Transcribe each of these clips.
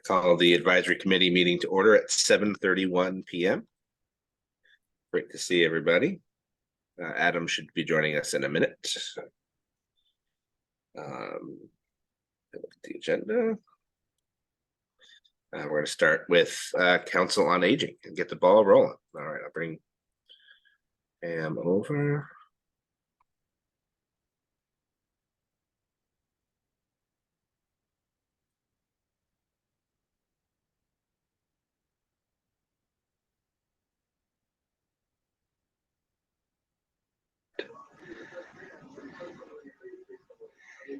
Call the advisory committee meeting to order at 7:31 p.m. Great to see everybody. Adam should be joining us in a minute. Look at the agenda. We're going to start with Council on Aging and get the ball rolling. All right, I'll bring Pam over.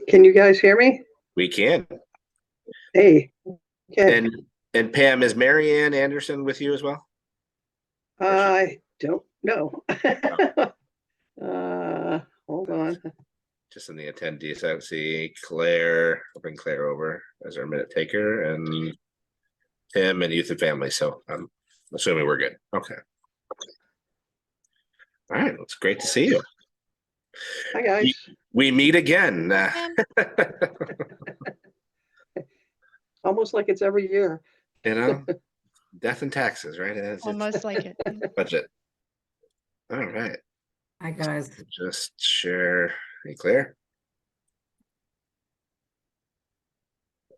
Can you guys hear me? We can. Hey. Okay. And Pam, is Mary Ann Anderson with you as well? I don't know. Hold on. Just in the attendees, I see Claire. I'll bring Claire over as our minute taker, and Tim and Youth and Family. So I'm assuming we're good. Okay. All right. It's great to see you. Hi, guys. We meet again. Almost like it's every year. You know, death and taxes, right? It's Almost like it. budget. All right. Hi, guys. Just share. Hey, Claire.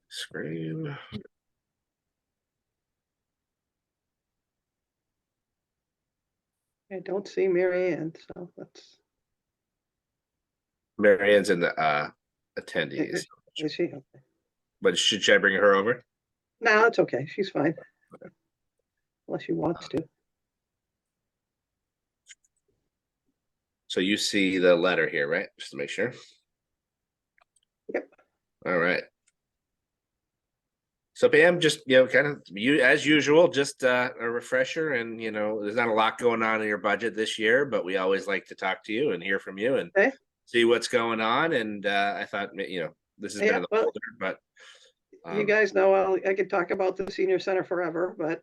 Screen. I don't see Mary Ann, so let's. Mary Ann's in the attendees. Is she? Okay. But should I bring her over? No, it's okay. She's fine. Okay. Unless she wants to. So you see the letter here, right? Just to make sure. Yep. All right. So Pam, just kind of you as usual, just a refresher, and there's not a lot going on in your budget this year, but we always like to talk to you and hear from you and see what's going on. And I thought this has been in the folder, but you guys know I could talk about the senior center forever, but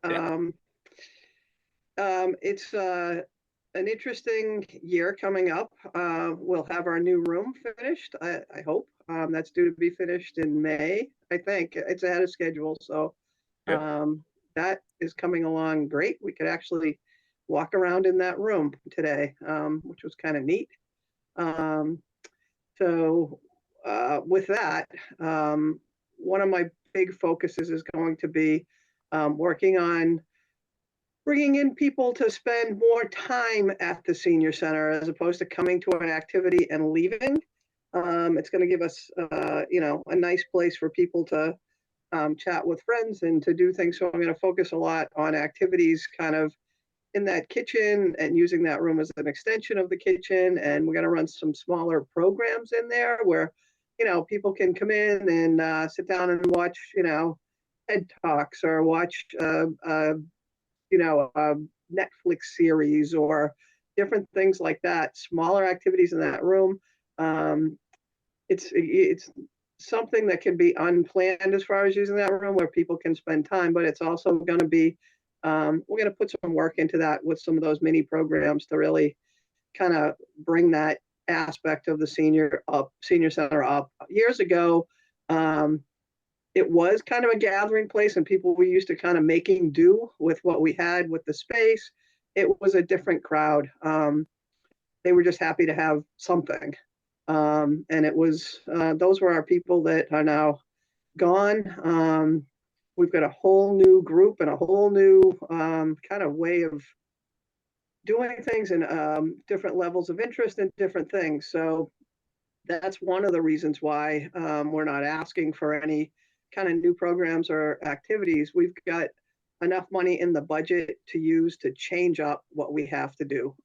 it's an interesting year coming up. We'll have our new room finished. I hope that's due to be finished in May. I think it's ahead of schedule, so that is coming along great. We could actually walk around in that room today, which was kind of neat. So with that, one of my big focuses is going to be working on bringing in people to spend more time at the senior center as opposed to coming to an activity and leaving. It's going to give us, a nice place for people to chat with friends and to do things. So I'm going to focus a lot on activities kind of in that kitchen and using that room as an extension of the kitchen. And we're going to run some smaller programs in there where, people can come in and sit down and watch, TED Talks or watch, a Netflix series or different things like that, smaller activities in that room. It's something that can be unplanned as far as using that room where people can spend time, but it's also going to be, we're going to put some work into that with some of those mini programs to really kind of bring that aspect of the senior center up. Years ago, it was kind of a gathering place and people were used to kind of making do with what we had with the space. It was a different crowd. They were just happy to have something. And it was, those were our people that are now gone. We've got a whole new group and a whole new kind of way of doing things and different levels of interest in different things. So that's one of the reasons why we're not asking for any kind of new programs or activities. We've got enough money in the budget to use to change up what we have to do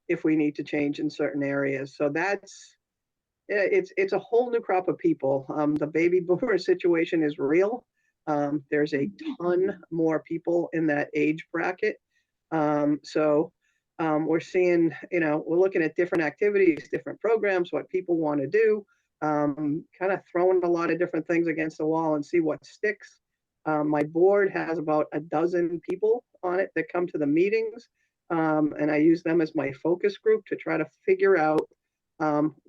if we need to change in certain areas. So it's a whole new crop of people. The baby boomer situation is real. There's a ton more people in that age bracket. So we're seeing, we're looking at different activities, different programs, what people want to do, kind of throwing a lot of different things against the wall and see what sticks. My board has about a dozen people on it that come to the meetings, and I use them as my focus group to try to figure out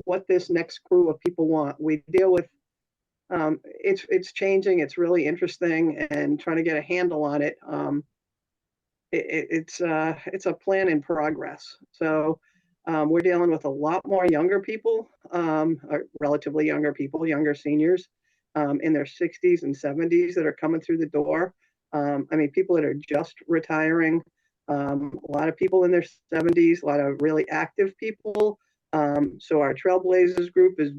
what this next crew of people want. We deal with It's changing. It's really interesting, and trying to get a handle on it. It's a plan in progress. So we're dealing with a lot more younger people, or relatively younger people, younger seniors, in their 60s and 70s that are coming through the door. I mean, people that are just retiring, a lot of people in their 70s, a lot of really active people. So our Trailblazers group is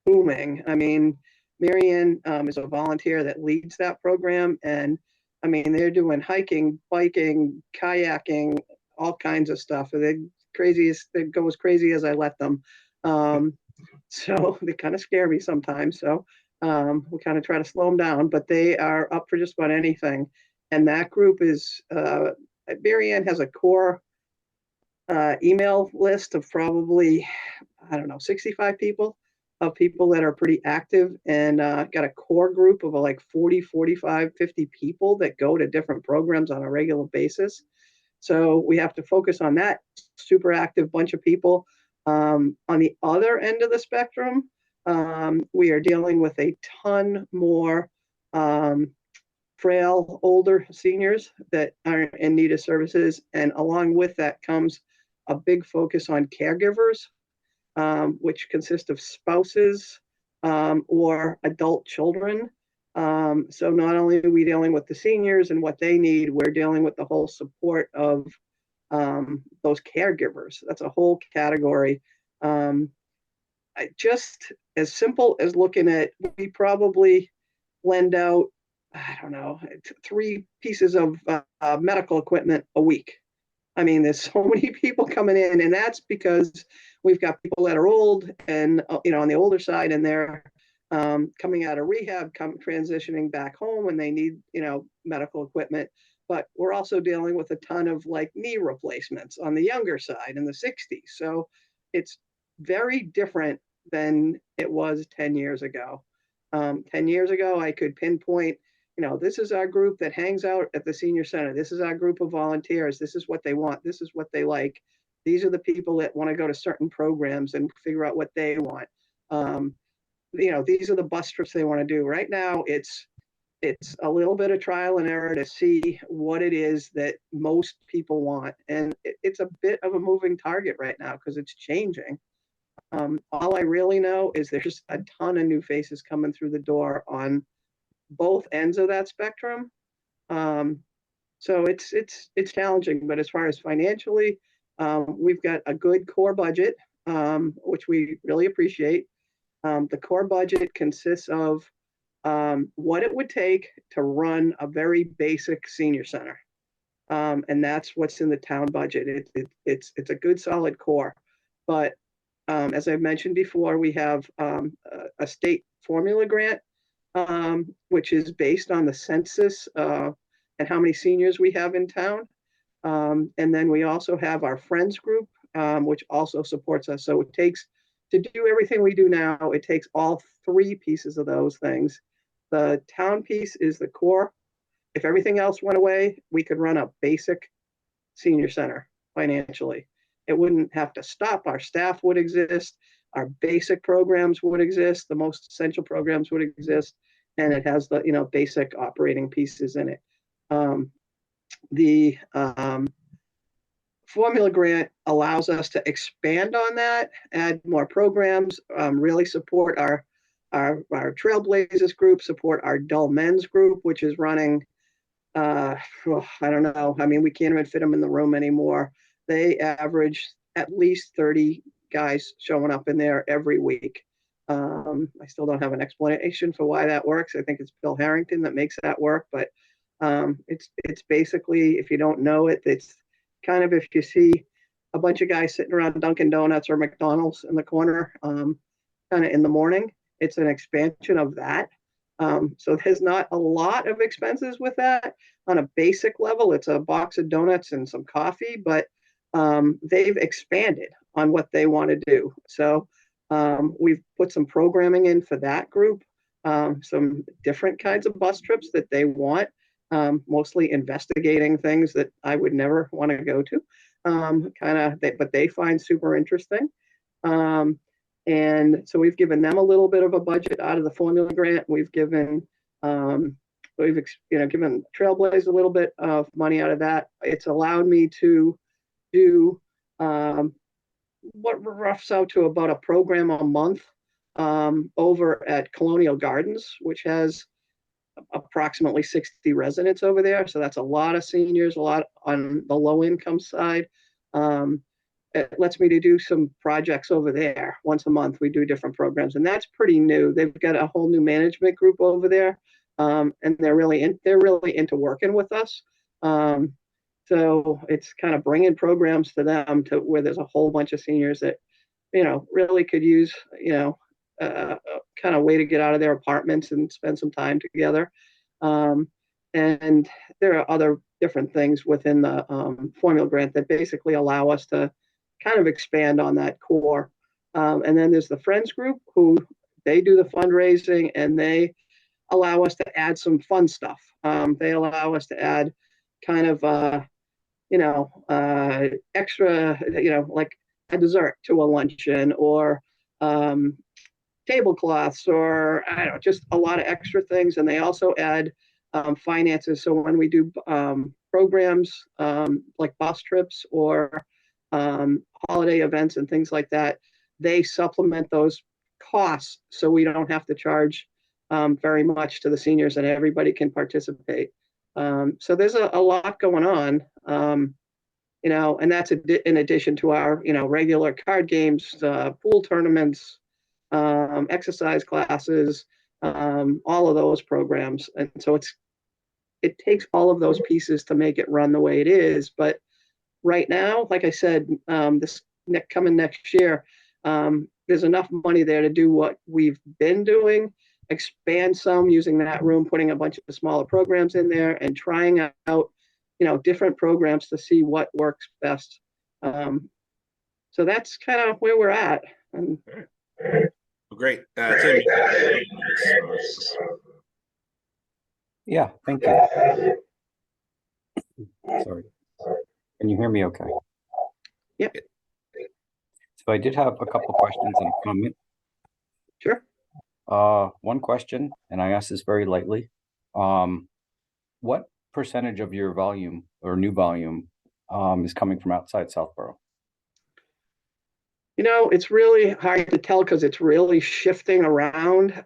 booming. I mean, Marianne is a volunteer that leads that program, and I mean, they're doing hiking, biking, kayaking, all kinds of stuff. They go as crazy as I let them. Um, so they kind of scare me sometimes. So we kind of try to slow them down, but they are up for just about anything. And that group is, Marianne has a core email list of probably, I don't know, 65 people, of people that are pretty active, and got a core group of like 40, 45, 50 people that go to different programs on a regular basis. So we have to focus on that super active bunch of people. On the other end of the spectrum, we are dealing with a ton more frail, older seniors that are in need of services. And along with that comes a big focus on caregivers, which consist of spouses or adult children. So not only are we dealing with the seniors and what they need, we're dealing with the whole support of those caregivers. That's a whole category. Just as simple as looking at, we probably lend out, I don't know, 3 pieces of medical equipment a week. I mean, there's so many people coming in, and that's because we've got people that are old and, on the older side, and they're coming out of rehab, transitioning back home, and they need, medical equipment. But we're also dealing with a ton of like knee replacements on the younger side in the 60s. So it's very different than it was 10 years ago. 10 years ago, I could pinpoint, this is our group that hangs out at the senior center. This is our group of volunteers. This is what they want. This is what they like. These are the people that want to go to certain programs and figure out what they want. These are the bus trips they want to do. Right now, it's a little bit of trial and error to see what it is that most people want. And it's a bit of a moving target right now because it's changing. All I really know is there's a ton of new faces coming through the door on both ends of that spectrum. So it's challenging, but as far as financially, we've got a good core budget, which we really appreciate. The core budget consists of what it would take to run a very basic senior center. And that's what's in the town budget. It's a good solid core. But as I mentioned before, we have a state formula grant, which is based on the census and how many seniors we have in town. And then we also have our Friends group, which also supports us. So it takes, to do everything we do now, it takes all 3 pieces of those things. The town piece is the core. If everything else went away, we could run a basic senior center financially. It wouldn't have to stop. Our staff would exist. Our basic programs would exist. The most essential programs would exist. And it has the, basic operating pieces in it. The formula grant allows us to expand on that, add more programs, really support our Trailblazers group, support our Dull Men's group, which is running, I don't know. I mean, we can't even fit them in the room anymore. They average at least 30 guys showing up in there every week. I still don't have an explanation for why that works. I think it's Bill Harrington that makes that work, but it's basically, if you don't know it, it's kind of, if you see a bunch of guys sitting around Dunkin' Donuts or McDonald's in the corner, kind of in the morning, it's an expansion of that. So there's not a lot of expenses with that. On a basic level, it's a box of donuts and some coffee, but they've expanded on what they want to do. So we've put some programming in for that group, some different kinds of bus trips that they want, mostly investigating things that I would never want to go to, but they find super interesting. And so we've given them a little bit of a budget out of the formula grant. We've given, given Trailblaze a little bit of money out of that. It's allowed me to do what roughs out to about a program a month over at Colonial Gardens, which has approximately 60 residents over there. So that's a lot of seniors, a lot on the low income side. It lets me to do some projects over there once a month. We do different programs, and that's pretty new. They've got a whole new management group over there, and they're really into working with us. So it's kind of bringing programs to them to where there's a whole bunch of seniors that, really could use, kind of way to get out of their apartments and spend some time together. And there are other different things within the formula grant that basically allow us to kind of expand on that core. And then there's the Friends group, who they do the fundraising, and they allow us to add some fun stuff. They allow us to add kind of extra, like a dessert to a luncheon, or tablecloths, or I don't know, just a lot of extra things. And they also add finances. So when we do programs like bus trips or holiday events and things like that, they supplement those costs, so we don't have to charge very much to the seniors, and everybody can participate. So there's a lot going on, and that's in addition to our, regular card games, pool tournaments, exercise classes, all of those programs. And so it takes all of those pieces to make it run the way it is. But right now, like I said, coming next year, there's enough money there to do what we've been doing, expand some using that room, putting a bunch of smaller programs in there, and trying out, different programs to see what works best. So that's kind of where we're at. Great. Tim. Yeah, thank you. Sorry. Can you hear me okay? Yep. So I did have a couple questions and a comment. Sure. One question, and I ask this very lightly. What percentage of your volume or new volume is coming from outside Southborough? It's really hard to tell because it's really shifting around.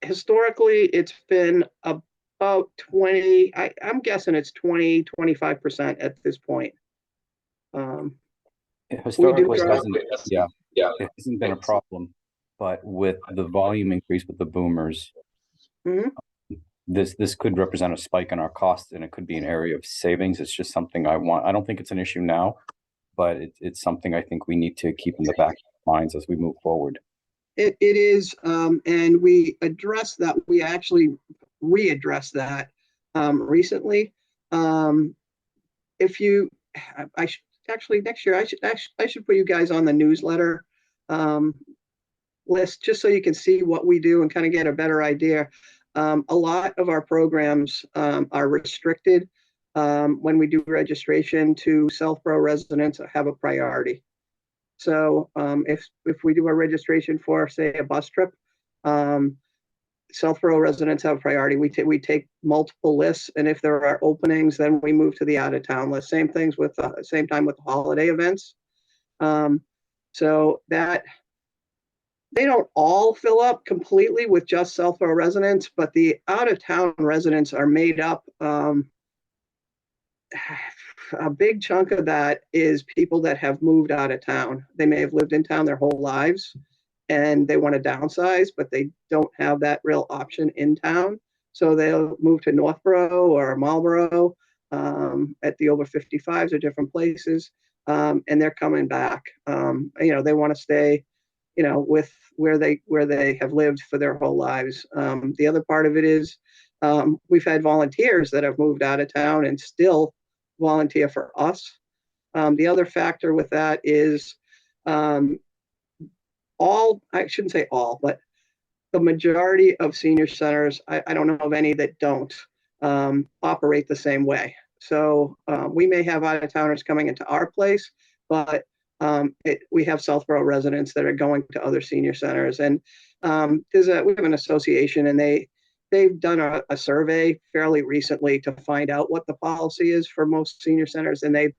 Historically, it's been about 20, I'm guessing it's 20-25% at this point. Historically, it hasn't been a problem, but with the volume increase with the boomers, this could represent a spike in our costs, and it could be an area of savings. It's just something I don't think it's an issue now, but it's something I think we need to keep in the back of our minds as we move forward. It is, and we addressed that. We actually readdressed that recently. Next year, I should put you guys on the newsletter list, just so you can see what we do and kind of get a better idea. A lot of our programs are restricted when we do registration to Southborough residents have a priority. So if we do a registration for, say, a bus trip, Southborough residents have priority. We take multiple lists, and if there are openings, then we move to the out-of-town list. Same things with same time with the holiday events. So that they don't all fill up completely with just Southborough residents, but the out-of-town residents are made up. A big chunk of that is people that have moved out of town. They may have lived in town their whole lives, and they want to downsize, but they don't have that real option in town. So they'll move to Northborough or Marlborough at the over 55s or different places, and they're coming back. They want to stay, with where they have lived for their whole lives. The other part of it is we've had volunteers that have moved out of town and still volunteer for us. The other factor with that is I shouldn't say all, but the majority of senior centers, I don't know of any that don't operate the same way. So we may have out-of-towners coming into our place, but We have Southborough residents that are going to other senior centers, and we have an association, and they've done a survey fairly recently to find out what the policy is for most senior centers, and they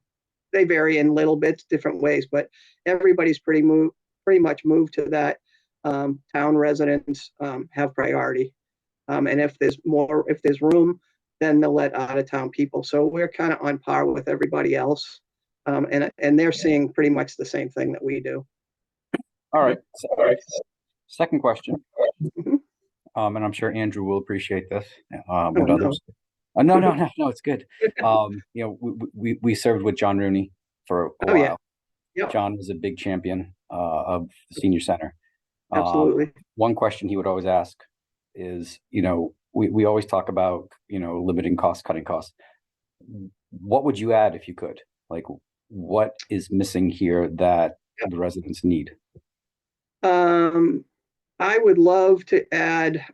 vary in little bits, different ways, but everybody's pretty much moved to that. Town residents have priority, and if there's room, then they'll let out of town people. So we're kind of on par with everybody else, and they're seeing pretty much the same thing that we do. All right. Second question. Mhm. And I'm sure Andrew will appreciate this. Oh, And no. others. No, it's good. We served with John Rooney for a Oh, yeah. while. Yep. John was a big champion of the senior center. Absolutely. One question he would always ask is, we always talk about, limiting costs, cutting costs. What would you add if you could? Like, what is missing here that the residents need? I would love to add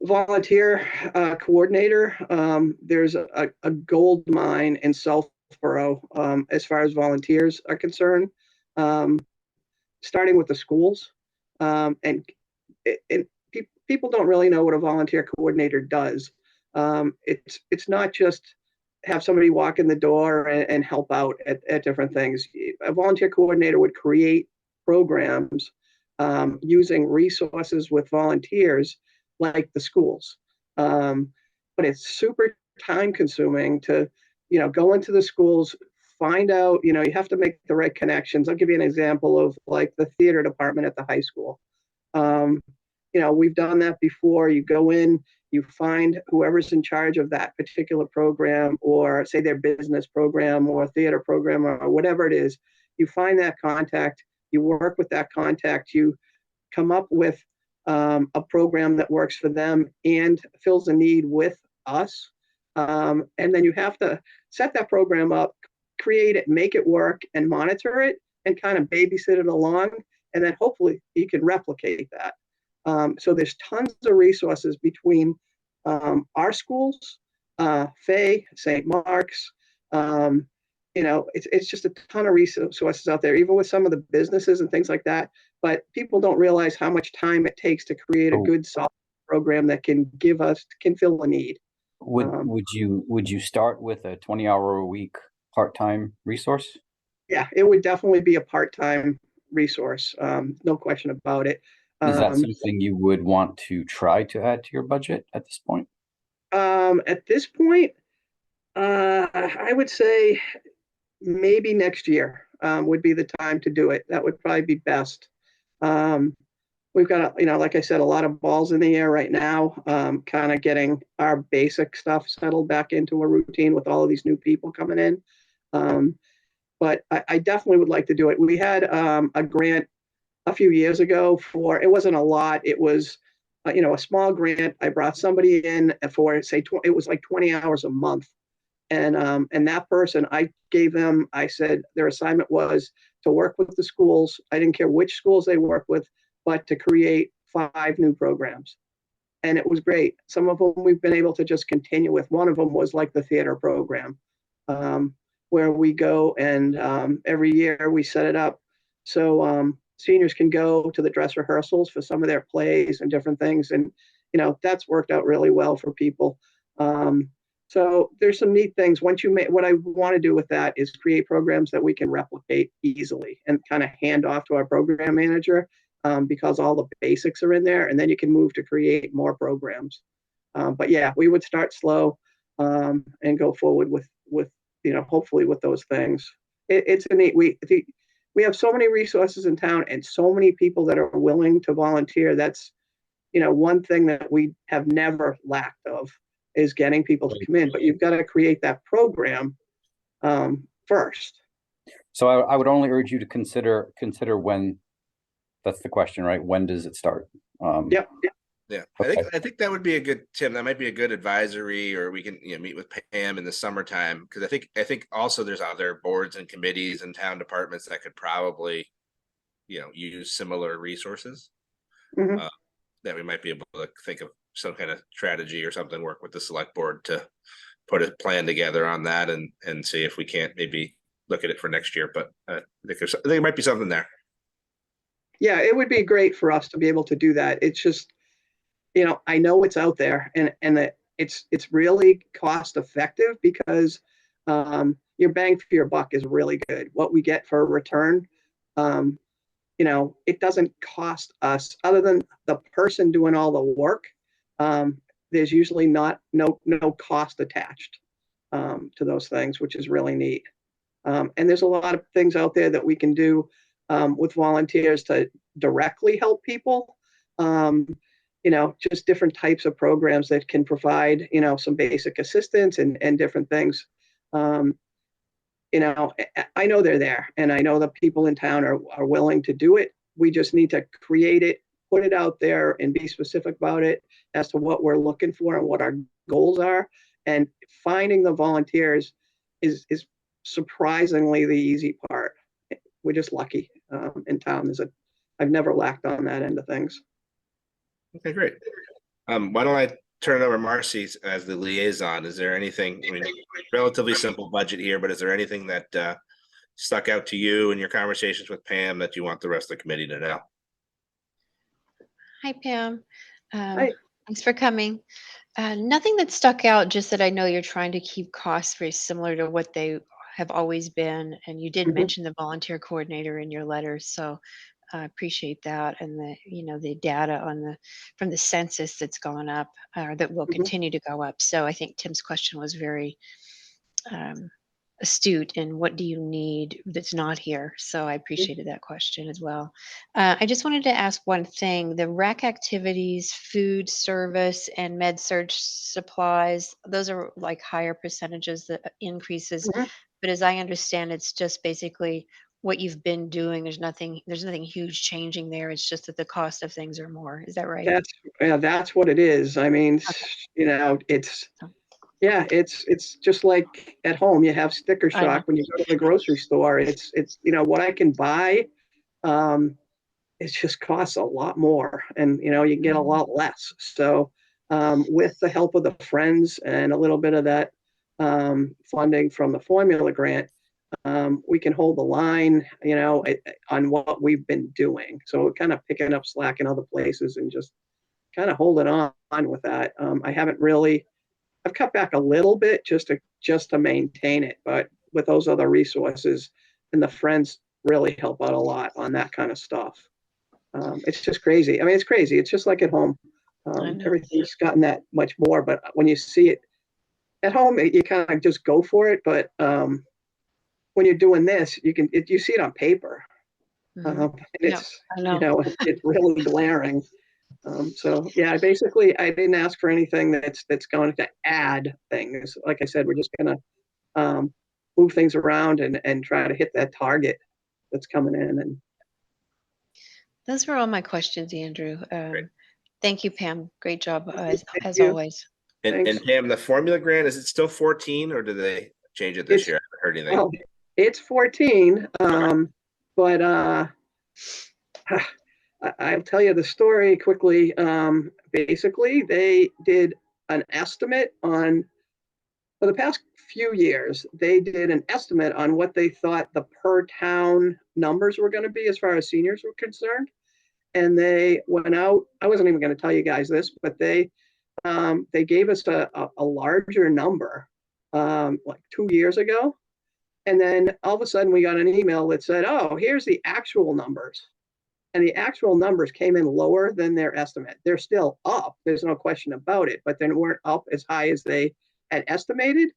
volunteer coordinator. There's a gold mine in Southborough as far as volunteers are concerned, starting with the schools. And people don't really know what a volunteer coordinator does. It's not just have somebody walk in the door and help out at different things. A volunteer coordinator would create programs using resources with volunteers like the schools. But it's super time consuming to, go into the schools, find out, you have to make the right connections. I'll give you an example of like the theater department at the high school. We've done that before. You go in, you find whoever's in charge of that particular program, or say their business program or theater program or whatever it is. You find that contact, you work with that contact, you come up with a program that works for them and fills a need with us. And then you have to set that program up, create it, make it work, and monitor it, and kind of babysit it along. And then hopefully you can replicate that. So there's tons of resources between our schools, Fay, St. Mark's. It's just a ton of resources out there, even with some of the businesses and things like that. But people don't realize how much time it takes to create a good solid program that can fill a need. Would you start with a 20-hour-a-week part-time resource? Yeah, it would definitely be a part-time resource. No question about it. Is that something you would want to try to add to your budget at this point? At this point, I would say maybe next year would be the time to do it. That would probably be best. We've got, like I said, a lot of balls in the air right now, kind of getting our basic stuff settled back into a routine with all of these new people coming in. But I definitely would like to do it. We had a grant a few years ago it wasn't a lot. It was, a small grant. I brought somebody in for, say, it was like 20 hours a month. And that person, I said their assignment was to work with the schools. I didn't care which schools they work with, but to create 5 new programs. And it was great. Some of them we've been able to just continue with. One of them was like the theater program, where we go and every year we set it up so seniors can go to the dress rehearsals for some of their plays and different things. And, that's worked out really well for people. So there's some neat things. What I want to do with that is create programs that we can replicate easily and kind of hand off to our program manager, because all the basics are in there, and then you can move to create more programs. But yeah, we would start slow and go forward with hopefully with those things. It's a neat. We have so many resources in town and so many people that are willing to volunteer. That's one thing that we have never lacked of is getting people to come in, but you've got to create that program first. So I would only urge you to consider when. That's the question, right? When does it start? Yep. Yeah, Okay. I think that would be a good, Tim. That might be a good advisory, or we can meet with Pam in the summertime, because I think also there's other boards and committees and town departments that could probably use similar resources. Mm-hmm. That we might be able to think of some kind of strategy or something, work with the select board to put a plan together on that and see if we can't maybe look at it for next year, but I think there might be something there. Yeah, it would be great for us to be able to do that. It's just, I know it's out there and that it's really cost effective because your bang for your buck is really good. What we get for a return, it doesn't cost us other than the person doing all the work. There's usually no cost attached to those things, which is really neat. And there's a lot of things out there that we can do with volunteers to directly help people. Just different types of programs that can provide, some basic assistance and different things. I know they're there, and I know the people in town are willing to do it. We just need to create it, put it out there, and be specific about it as to what we're looking for and what our goals are. And finding the volunteers is surprisingly the easy part. We're just lucky in town. I've never lacked on that end of things. Okay, great. Why don't I turn it over to Marcy as the liaison? Is there anything, relatively simple budget here, but is there anything that stuck out to you in your conversations with Pam that you want the rest of the committee to know? Hi, Pam. Hi. Thanks for coming. Nothing that stuck out, just that I know you're trying to keep costs very similar to what they have always been. And you did mention the volunteer coordinator in your letter. So I appreciate that. And the data from the census that's gone up, or that will continue to go up. So I think Tim's question was very astute in what do you need that's not here. So I appreciated that question as well. I just wanted to ask one thing. The rec activities, food service, and med surg supplies, those are like higher percentages, the increases. But as I understand, it's just basically what you've been doing. There's nothing huge changing there. It's just that the cost of things are more. Is that right? That's what it is. I mean, it's just like at home. You have sticker shock when you go to the grocery store. It's what I can buy. It just costs a lot more, and you get a lot less. So with the help of the friends and a little bit of that funding from the formula grant, we can hold the line, on what we've been doing. So we're kind of picking up slack in other places and just kind of holding on with that. I've cut back a little bit just to maintain it, but with those other resources and the friends really help out a lot on that kind of stuff. It's just crazy. I mean, it's crazy. It's just like at home. Everything's gotten that much more, but when you see it at home, you kind of just go for it. But when you're doing this, you see it on paper. It's it's really glaring. So yeah, basically I didn't ask for anything that's going to add things. Like I said, we're just gonna move things around and try to hit that target that's coming in. And those were all my questions, Andrew. Thank you, Pam. Great job as always. And Pam, the formula grant, is it still 14 or did they change it this year? I haven't heard anything. Well, it's 14, but I'll tell you the story quickly. Basically, they did an estimate for the past few years. They did an estimate on what they thought the per town numbers were going to be as far as seniors were concerned. And they went out. I wasn't even going to tell you guys this, but they gave us a larger number like 2 years ago. And then all of a sudden we got an email that said, oh, here's the actual numbers. And the actual numbers came in lower than their estimate. They're still up. There's no question about it, but they weren't up as high as they had estimated.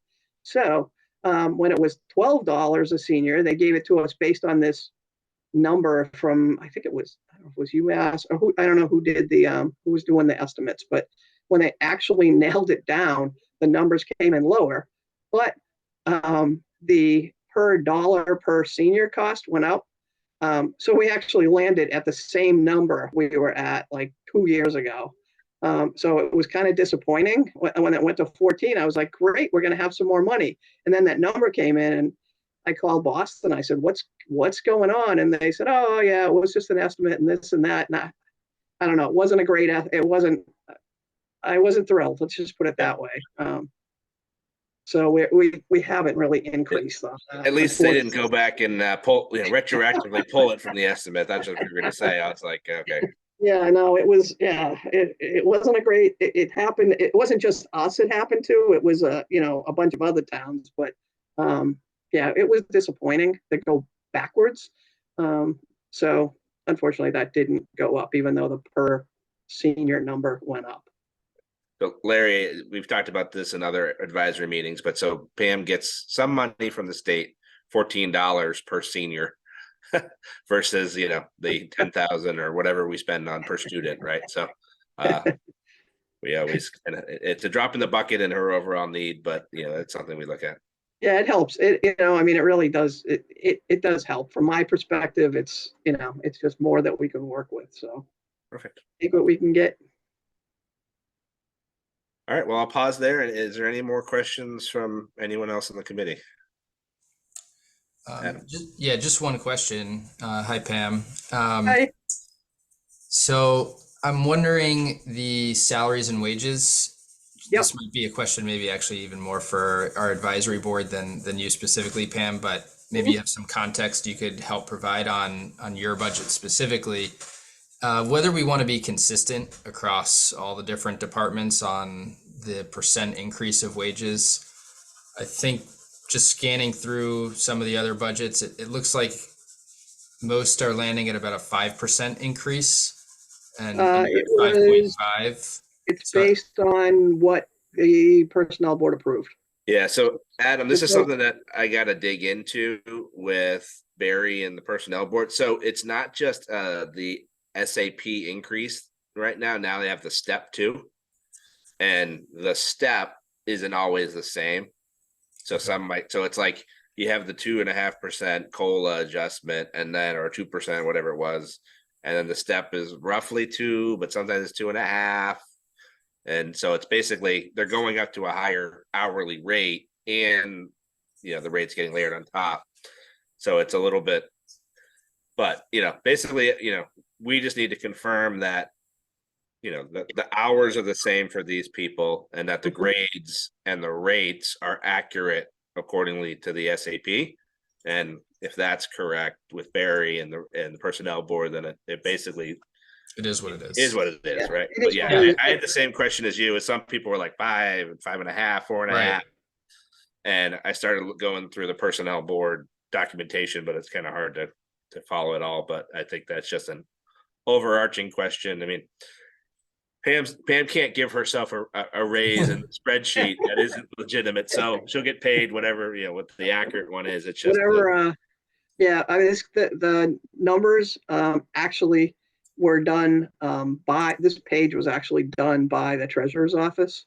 So when it was $12 a senior, they gave it to us based on this number from, I think it was, I don't know if it was UMass or I don't know who did who was doing the estimates, but when they actually nailed it down, the numbers came in lower, but the per dollar per senior cost went up. So we actually landed at the same number we were at like 2 years ago. So it was kind of disappointing when it went to 14. I was like, great, we're going to have some more money. And then that number came in and I called Boston. I said, what's going on? And they said, oh yeah, it was just an estimate and this and that. And I don't know. It wasn't a great, I wasn't thrilled. Let's just put it that way. So we haven't really increased on that. At least they didn't go back and retroactively pull it from the estimate. That's what we were gonna say. I was like, okay. Yeah, no, it was, it wasn't a great, it happened, it wasn't just us it happened to, it was a bunch of other towns, but yeah, it was disappointing to go backwards. So unfortunately that didn't go up, even though the per senior number went up. So Larry, we've talked about this in other advisory meetings, but so Pam gets some money from the state, $14 per senior versus, the 10,000 or whatever we spend on per student, right? So we always it's a drop in the bucket in her overall need, but it's something we look at. Yeah, it helps. It really does. It does help. From my perspective, it's it's just more that we can work with. So Perfect. take what we can get. All right, well, I'll pause there. Is there any more questions from anyone else in the committee? Just one question. Hi, Pam. Hi. So I'm wondering the salaries and wages. Yep. This might be a question, maybe actually even more for our advisory board than you specifically, Pam, but maybe you have some context you could help provide on your budget specifically. Whether we want to be consistent across all the different departments on the % increase of wages. I think just scanning through some of the other budgets, it looks like most are landing at about a 5% increase, and 5.5. It's based on what the personnel board approved. Yeah, so Adam, this is something that I got to dig into with Barry and the personnel board. So it's not just the SAP increase right now. Now they have the step 2, and the step isn't always the same. So so it's like you have the 2.5% COLA adjustment, and then, or 2%, whatever it was. And then the step is roughly 2, but sometimes it's 2.5. And so it's basically, they're going up to a higher hourly rate, and, the rate's getting layered on top. So it's a little bit, but, basically, we just need to confirm that, the hours are the same for these people, and that the grades and the rates are accurate accordingly to the SAP. And if that's correct with Barry and the personnel board, then it basically it is what it is. Is what it is, Yeah, right? it But is yeah, I had the same question as you. As some people were like 5, 5.5, 4.5, Right. and I started going through the personnel board documentation, but it's kind of hard to follow it all. But I think that's just an overarching question. I mean, Pam can't give herself a raise in the spreadsheet that isn't legitimate, so she'll get paid whatever what the accurate one is. It's just Whatever. Yeah, I mean, the numbers actually were done by, this page was actually done by the treasurer's office.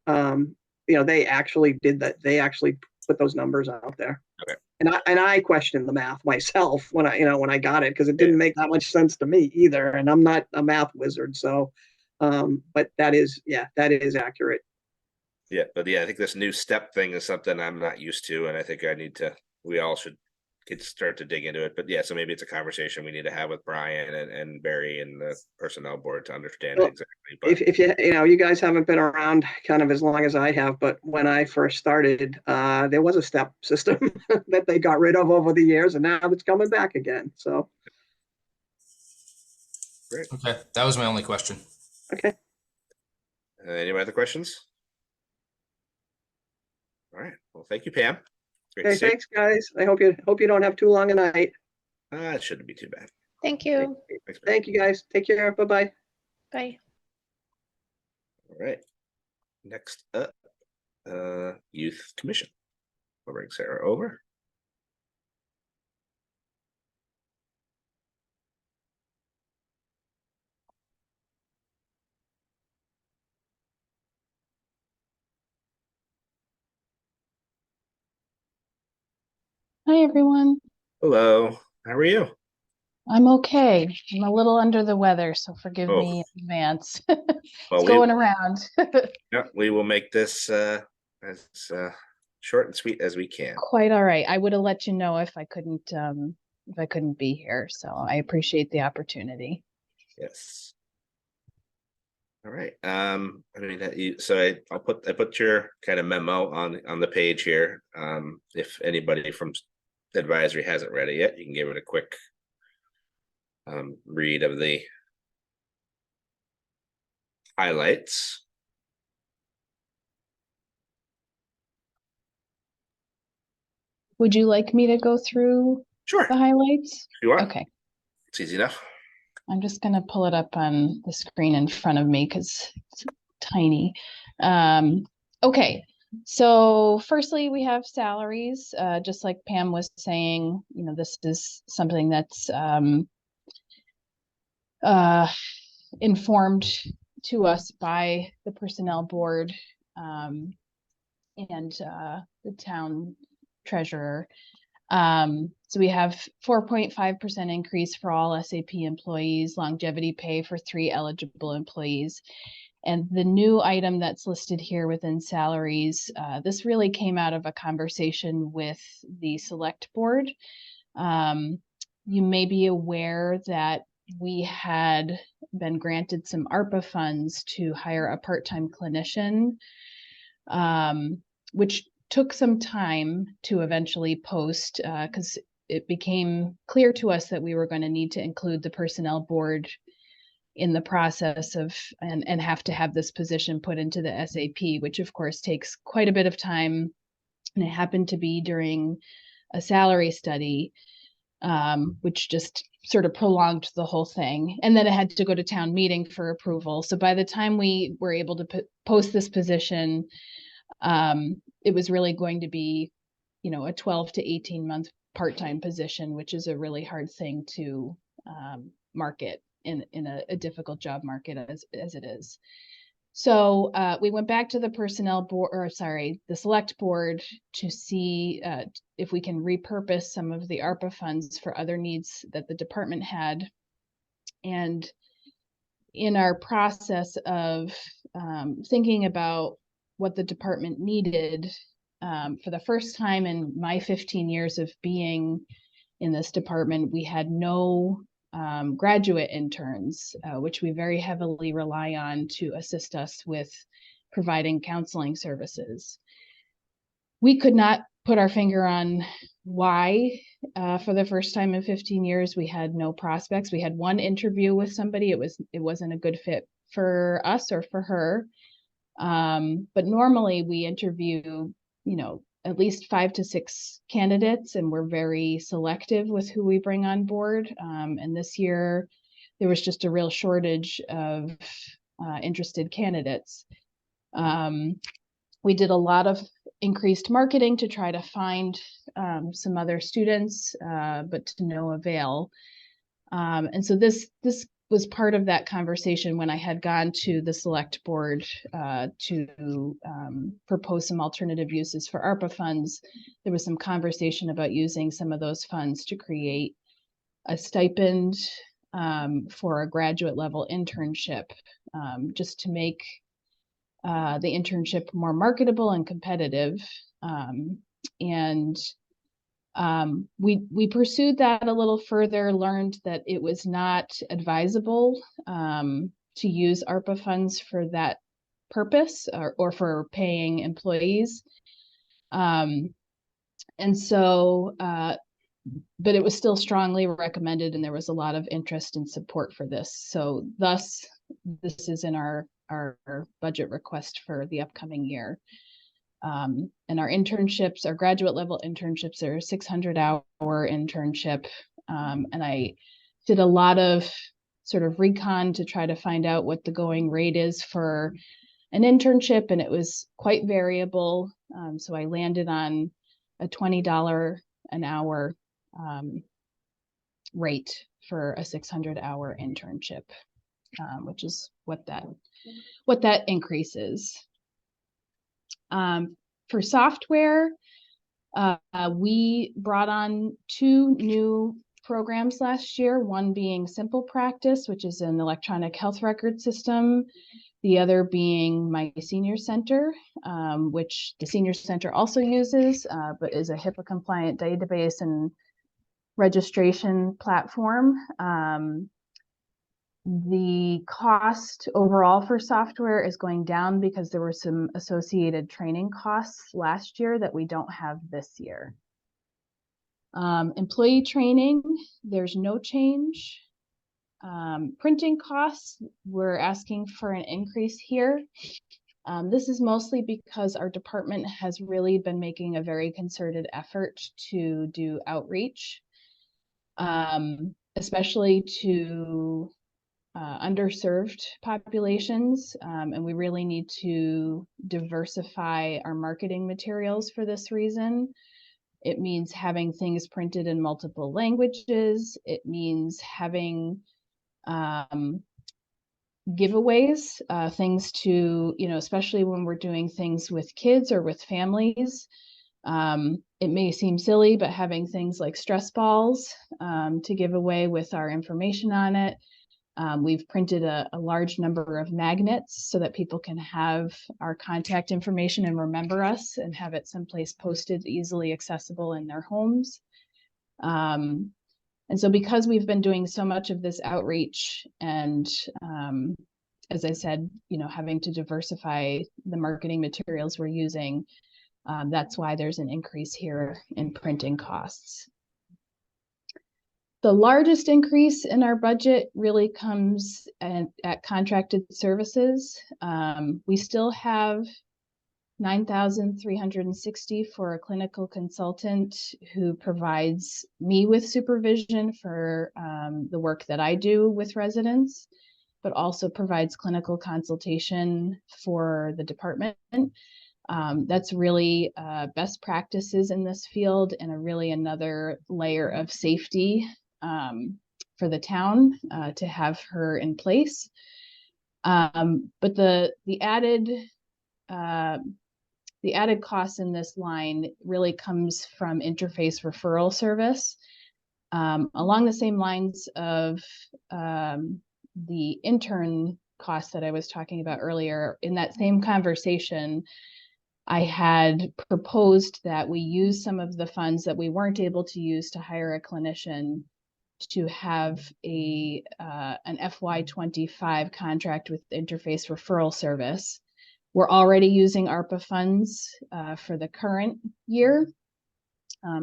They actually did that. They actually put those numbers out there. Okay. And I questioned the math myself when I got it, because it didn't make that much sense to me either. And I'm not a math wizard, so but that is accurate. Yeah, but I think this new step thing is something I'm not used to, and I think we all should start to dig into it. But yeah, so maybe it's a conversation we need to have with Brian and Barry and the personnel board to understand exactly. But if you guys haven't been around kind of as long as I have, but when I first started, there was a step system that they got rid of over the years, and now it's coming back again. So great. Okay, that was my only question. Okay. Any other questions? All right. Well, thank you, Pam. Great Okay, to see you. thanks, guys. I hope you don't have too long a night. It shouldn't be too bad. Thank you. Thanks, Pam. Thank you, guys. Take care. Bye-bye. Bye. All right. Next up, Youth Commission. We'll bring Sarah over. Hi, everyone. Hello. How are you? I'm okay. I'm a little under the weather, so forgive Oh. me in advance. Well, It's going around. Yeah, we will make this as short and sweet as we can. Quite all right. I would have let you know if I couldn't be here, so I appreciate the opportunity. Yes. All right. I mean that you so I put your kind of memo on the page here. If anybody from the advisory hasn't read it yet, you can give it a quick read of the highlights. Would you like me to go through Sure, the highlights? if you want. Okay, It's easy enough. I'm just gonna pull it up on the screen in front of me because it's tiny. Okay, so firstly, we have salaries. Just like Pam was saying, you know, this is something that's informed to us by the personnel board and the town treasurer. So we have 4.5% increase for all SAP employees, longevity pay for 3 eligible employees. And the new item that's listed here within salaries, this really came out of a conversation with the select board. You may be aware that we had been granted some ARPA funds to hire a part-time clinician, which took some time to eventually post because it became clear to us that we were going to need to include the personnel board in the process of and have to have this position put into the SAP, which of course takes quite a bit of time. And it happened to be during a salary study, which just sort of prolonged the whole thing. And then it had to go to town meeting for approval. So by the time we were able to post this position, it was really going to be, you know, a 12 to 18 month part-time position, which is a really hard thing to market in a difficult job market as it is. So we went back to the personnel board, or sorry, the select board to see if we can repurpose some of the ARPA funds for other needs that the department had. And in our process of thinking about what the department needed, for the first time in my 15 years of being in this department, we had no graduate interns, which we very heavily rely on to assist us with providing counseling services. We could not put our finger on why. For the first time in 15 years, we had no prospects. We had one interview with somebody. It wasn't a good fit for us or for her. But normally we interview, you know, at least 5 to 6 candidates, and we're very selective with who we bring on board. And this year there was just a real shortage of interested candidates. We did a lot of increased marketing to try to find some other students, but to no avail. And so this was part of that conversation when I had gone to the select board to propose some alternative uses for ARPA funds. There was some conversation about using some of those funds to create a stipend for a graduate level internship, just to make the internship more marketable and competitive. We pursued that a little further, learned that it was not advisable to use ARPA funds for that purpose or for paying employees. But it was still strongly recommended, and there was a lot of interest and support for this. So thus, this is in our budget request for the upcoming year. And our internships, our graduate level internships, are a 600-hour internship. And I did a lot of sort of recon to try to find out what the going rate is for an internship, and it was quite variable. So I landed on a $20 an hour rate for a 600-hour internship, which is what that increase is. For software, we brought on 2 new programs last year, one being Simple Practice, which is an electronic health record system, the other being My Senior Center, which the Senior Center also uses, but is a HIPAA compliant database and registration platform. The cost overall for software is going down because there were some associated training costs last year that we don't have this year. Employee training, there's no change. Printing costs, we're asking for an increase here. This is mostly because our department has really been making a very concerted effort to do outreach, especially to underserved populations, and we really need to diversify our marketing materials for this reason. It means having things printed in multiple languages. It means having giveaways, things to, especially when we're doing things with kids or with families. It may seem silly, but having things like stress balls to give away with our information on it. We've printed a large number of magnets so that people can have our contact information and remember us and have it someplace posted, easily accessible in their homes. And so because we've been doing so much of this outreach and, as I said, having to diversify the marketing materials we're using, that's why there's an increase here in printing costs. The largest increase in our budget really comes at contracted services. We still have $9,360 for a clinical consultant who provides me with supervision for the work that I do with residents, but also provides clinical consultation for the department. That's really best practices in this field and really another layer of safety for the town to have her in place. But the added cost in this line really comes from interface referral service. Along the same lines of the intern costs that I was talking about earlier, in that same conversation, I had proposed that we use some of the funds that we weren't able to use to hire a clinician to have an FY25 contract with Interface Referral Service. We're already using ARPA funds for the current year.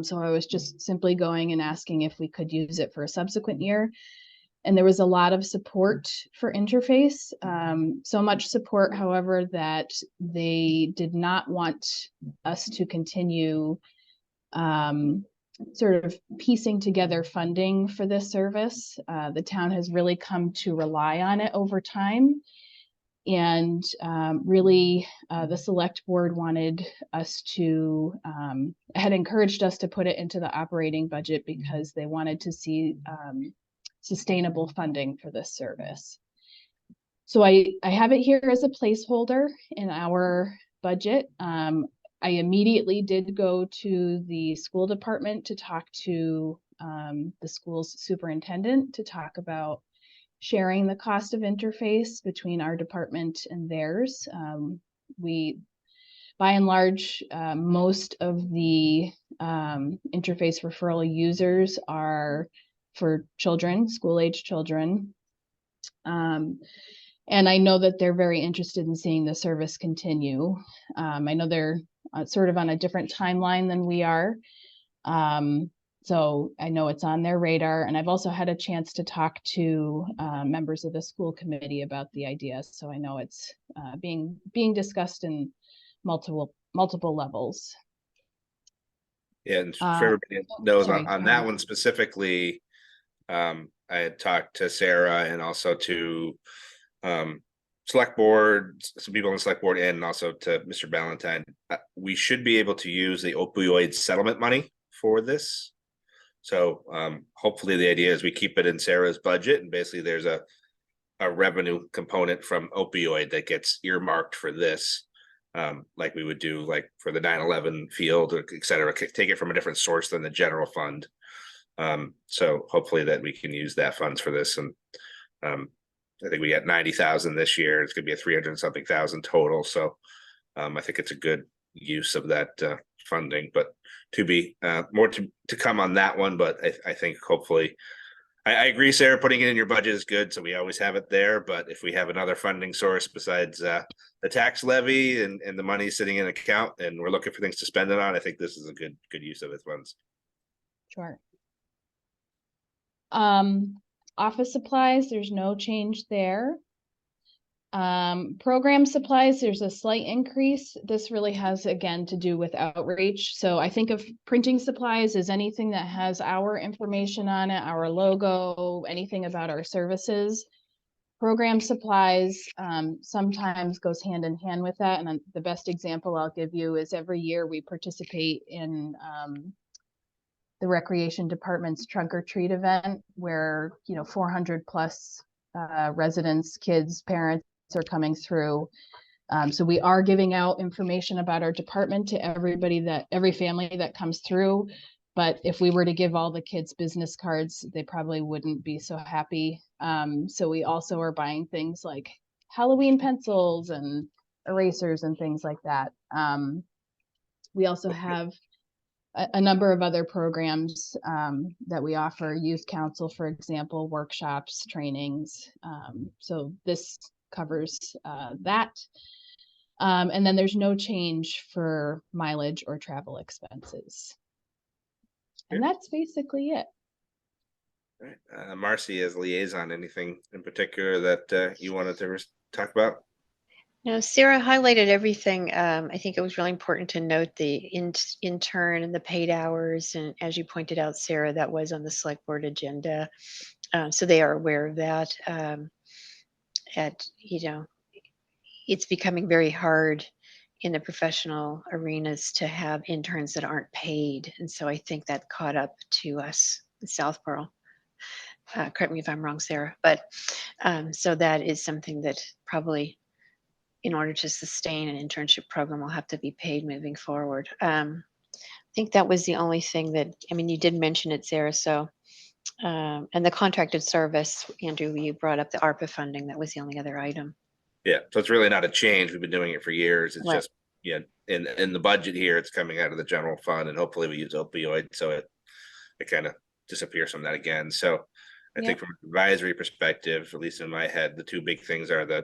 So I was just simply going and asking if we could use it for a subsequent year. And there was a lot of support for Interface, so much support, however, that they did not want us to continue sort of piecing together funding for this service. The town has really come to rely on it over time. And really, the select board wanted us to, had encouraged us to put it into the operating budget because they wanted to see sustainable funding for this service. So I have it here as a placeholder in our budget. I immediately did go to the school department to talk to the school's superintendent to talk about sharing the cost of Interface between our department and theirs. We, by and large, most of the Interface referral users are for children, school-age children. And I know that they're very interested in seeing the service continue. I know they're sort of on a different timeline than we are. So I know it's on their radar. And I've also had a chance to talk to members of the school committee about the idea. So I know it's being discussed in multiple levels. Yeah, and for everybody knows sorry, on that one specifically, I had talked to Sarah and also to select board, some people on the select board, and also to Mr. Ballantyne. We should be able to use the opioid settlement money for this. So hopefully the idea is we keep it in Sarah's budget, and basically there's a revenue component from opioid that gets earmarked for this, like we would do like for the 9/11 field, or et cetera, take it from a different source than the general fund. So hopefully that we can use that funds for this. And I think we got 90,000 this year. It's gonna be a 300 something thousand total. So I think it's a good use of that funding, but to be more to come on that one. But I think hopefully I agree, Sarah, putting it in your budget is good, so we always have it there, but if we have another funding source besides the tax levy and the money sitting in an account and we're looking for things to spend it on, I think this is a good use of its funds. Sure. Office supplies, there's no change there. Program supplies, there's a slight increase. This really has, again, to do with outreach. So I think of printing supplies as anything that has our information on it, our logo, anything about our services. Program supplies sometimes goes hand in hand with that. And the best example I'll give you is every year we participate in the recreation department's trunk or treat event where, 400 plus residents, kids, parents are coming through. So we are giving out information about our department to every family that comes through. But if we were to give all the kids business cards, they probably wouldn't be so happy. So we also are buying things like Halloween pencils and erasers and things like that. We also have a number of other programs that we offer, youth council, for example, workshops, trainings. So this covers that. And then there's no change for mileage or travel expenses. And that's basically it. All right. Marcy, as liaison, anything in particular that you wanted to talk about? No, Sarah highlighted everything. I think it was really important to note the intern and the paid hours. And as you pointed out, Sarah, that was on the select board agenda. So they are aware of that. It's becoming very hard in the professional arenas to have interns that aren't paid. And so I think that caught up to us in Southborough. Correct me if I'm wrong, Sarah, but so that is something that probably, in order to sustain an internship program, will have to be paid moving forward. I think that was the only thing that, you did mention it, Sarah, so, and the contracted service, Andrew, you brought up the ARPA funding, that was the only other item. Yeah, so it's really not a change. We've been doing it for years. It's Right. just, in the budget here, it's coming out of the general fund, and hopefully we use opioid, so it kind of disappears from that again. So I think from an advisory perspective, at least in my head, the two big things are the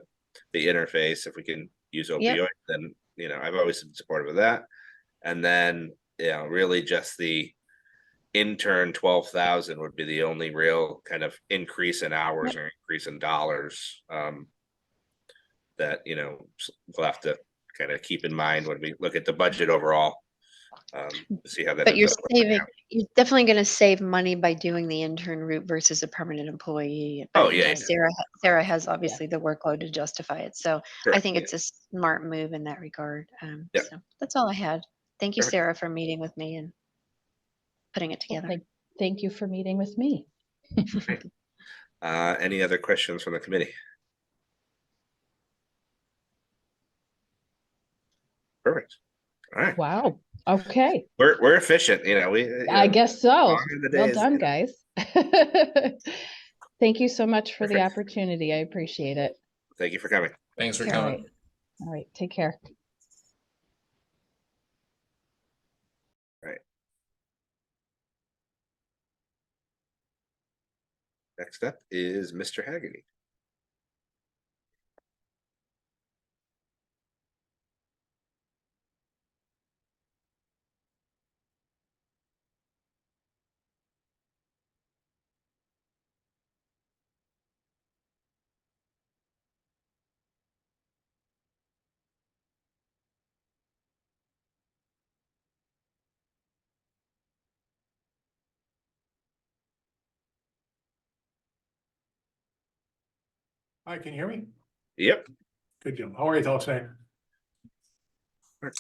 interface. If we can use opioid, then I've always been supportive of that. And then really just the intern 12,000 would be the only real kind of increase in hours or increase in dollars that we'll have to kind of keep in mind when we look at the budget overall to see how that. But you're definitely going to save money by doing the intern route versus a permanent employee. But, Sarah has obviously the workload to justify it. So I think it's a smart move in that regard. So that's all I had. Thank you, Sarah, for meeting with me and putting it together. Well, thank you for meeting with me. Any other questions from the committee? Perfect. All right. Wow. Okay. We're efficient, I guess so. Well days, done, guys. Thank you so much for the opportunity. I appreciate it. Thank you for coming. Thanks for coming. All right. Take care. Right. Next up is Mr. Haggerty. Hi, can you hear me? Yep. Good, Jim. How are you all today?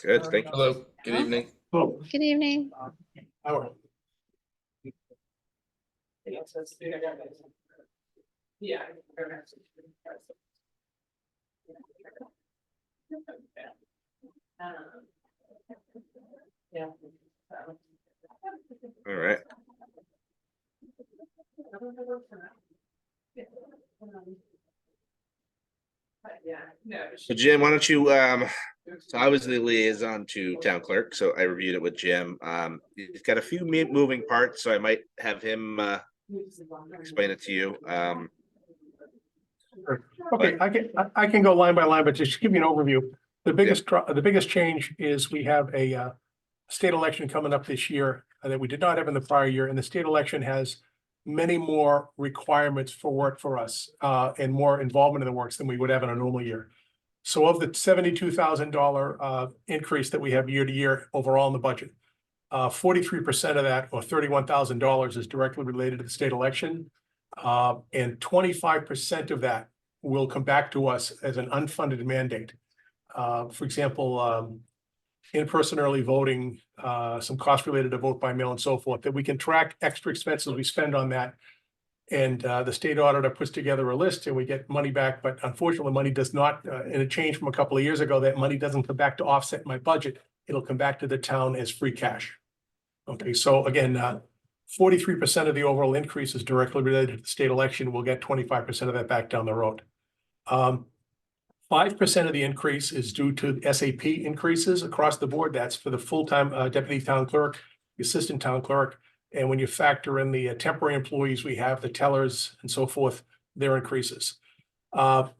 Good. Thank you. Hello. Good evening. Oh, Good evening. how are All right. So Jim, why don't you, so I was the liaison to town clerk, so I reviewed it with Jim. He's got a few moving parts, so I might have him explain it to you. Okay, I can go line by line, but just to give you an overview. The biggest change is we have a state election coming up this year that we did not have in the prior year, and the state election has many more requirements for work for us and more involvement in the works than we would have in a normal year. So of the $72,000 increase that we have year to year overall in the budget, 43% of that, or $31,000, is directly related to the state election. And 25% of that will come back to us as an unfunded mandate. For example, in-person early voting, some costs related to vote by mail and so forth, that we can track extra expenses we spend on that. And the state auditor puts together a list and we get money back, but unfortunately, money does not, and it changed from a couple of years ago, that money doesn't come back to offset my budget. It'll come back to the town as free cash. Okay, so again, 43% of the overall increase is directly related to the state election. We'll get 25% of that back down the road. 5% of the increase is due to SAP increases across the board. That's for the full-time deputy town clerk, the assistant town clerk. And when you factor in the temporary employees, we have the tellers and so forth, their increases. 14%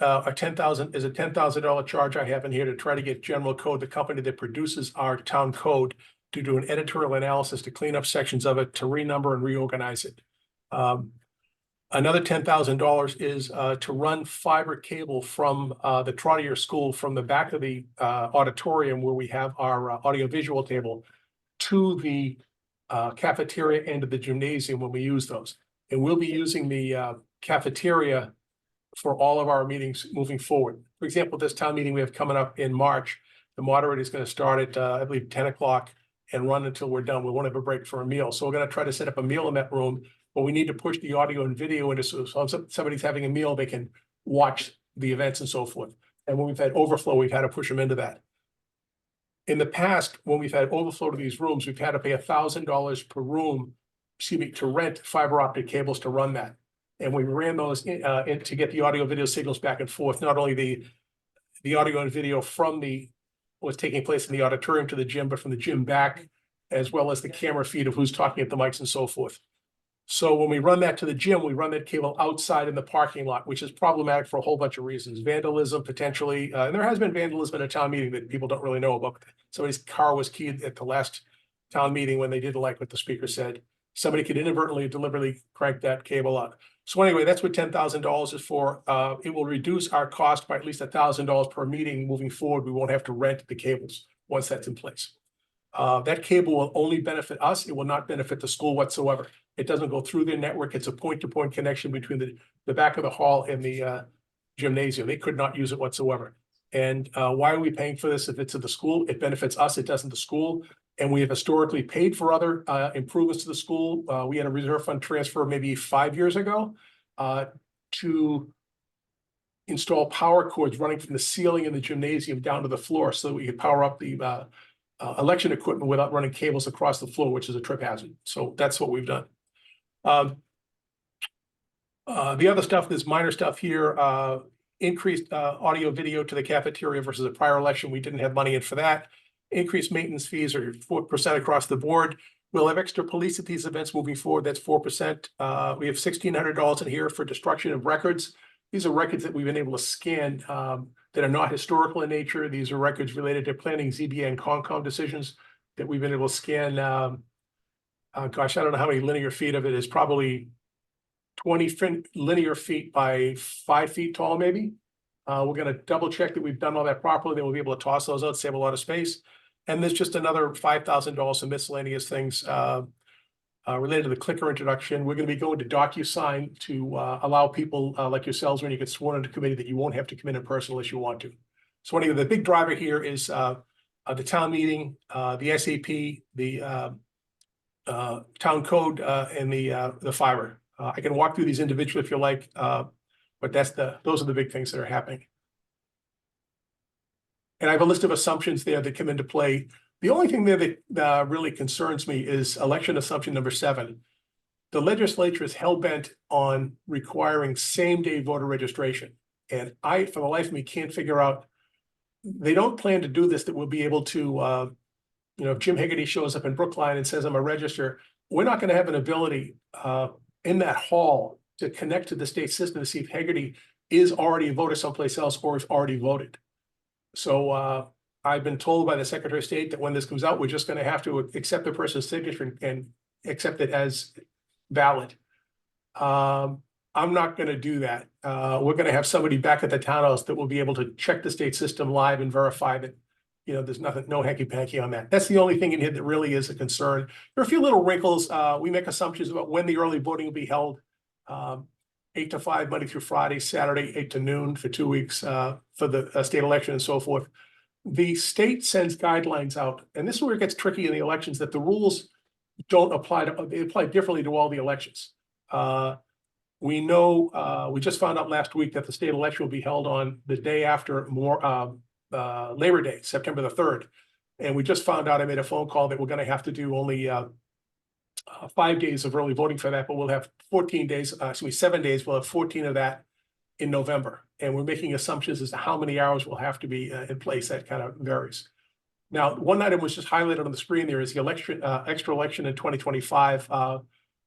or $10,000 is a $10,000 charge I have in here to try to get General Code, the company that produces our town code, to do an editorial analysis to clean up sections of it, to renumber and reorganize it. Another $10,000 is to run fiber cable from the Trottier School, from the back of the auditorium where we have our audiovisual table, to the cafeteria and to the gymnasium when we use those. And we'll be using the cafeteria for all of our meetings moving forward. For example, this town meeting we have coming up in March, the moderator is going to start at, I believe, 10 o'clock and run until we're done. We won't have a break for a meal. So we're going to try to set up a meal in that room, but we need to push the audio and video into, so if somebody's having a meal, they can watch the events and so forth. And when we've had overflow, we've had to push them into that. In the past, when we've had overflow to these rooms, we've had to pay $1,000 per room, to rent fiber optic cables to run that. And we ran those in to get the audio video signals back and forth, not only the audio and video from what's taking place in the auditorium to the gym, but from the gym back, as well as the camera feed of who's talking at the mics and so forth. So when we run that to the gym, we run that cable outside in the parking lot, which is problematic for a whole bunch of reasons. Vandalism, potentially, and there has been vandalism at a town meeting that people don't really know about. Somebody's car was keyed at the last town meeting when they didn't like what the speaker said. Somebody could inadvertently, deliberately crank that cable out. So anyway, that's what $10,000 is for. It will reduce our cost by at least $1,000 per meeting moving forward. We won't have to rent the cables once that's in place. That cable will only benefit us. It will not benefit the school whatsoever. It doesn't go through their network. It's a point-to-point connection between the back of the hall and the gymnasium. They could not use it whatsoever. And why are we paying for this? If it's at the school, it benefits us. It doesn't the school. And we have historically paid for other improvements to the school. We had a reserve fund transfer maybe 5 years ago to install power cords running from the ceiling in the gymnasium down to the floor so that we could power up the election equipment without running cables across the floor, which is a trip hazard. So that's what we've done. The other stuff, this minor stuff here, increased audio video to the cafeteria versus a prior election. We didn't have money in for that. Increased maintenance fees are 4% across the board. We'll have extra police at these events moving forward. That's 4%. We have $1,600 in here for destruction of records. These are records that we've been able to scan that are not historical in nature. These are records related to planning, ZBA, and CONCOM decisions that we've been able to scan. Gosh, I don't know how many linear feet of it is, probably 20 linear feet by 5 feet tall, maybe. We're going to double check that we've done all that properly. Then we'll be able to toss those out, save a lot of space. And there's just another $5,000 in miscellaneous things related to the clicker introduction. We're going to be going to DocuSign to allow people like yourselves, when you get sworn into committee, that you won't have to come in person unless you want to. So anyway, the big driver here is the town meeting, the SAP, the town code, and the fiber. I can walk through these individually if you like, but those are the big things that are happening. And I have a list of assumptions there that come into play. The only thing there that really concerns me is election assumption number 7. The legislature is hell-bent on requiring same-day voter registration. And I, for the life of me, can't figure out, they don't plan to do this, that we'll be able to, if Jim Higgity shows up in Brookline and says, I'm a register, we're not gonna have an ability in that hall to connect to the state system to see if Hegarty is already a voter someplace else or is already voted. So I've been told by the Secretary of State that when this comes out, we're just gonna have to accept the person's signature and accept it as valid. I'm not gonna do that. We're gonna have somebody back at the townhouse that will be able to check the state system live and verify that, you know, there's nothing, no hanky panky on that. That's the only thing in here that really is a concern. There are a few little wrinkles. We make assumptions about when the early voting will be held. 8 to 5, Monday through Friday, Saturday, 8 to noon for 2 weeks for the state election and so forth. The state sends guidelines out, and this is where it gets tricky in the elections, that the rules don't apply to, they apply differently to all the elections. We know, we just found out last week that the state election will be held on the day after Labor Day, September the 3rd. And we just found out, I made a phone call that we're gonna have to do only 5 days of early voting for that, but we'll have 14 days, 7 days, we'll have 14 of that in November. And we're making assumptions as to how many hours will have to be in place. That kind of varies. Now, one item was just highlighted on the screen there is the election, extra election in 2025.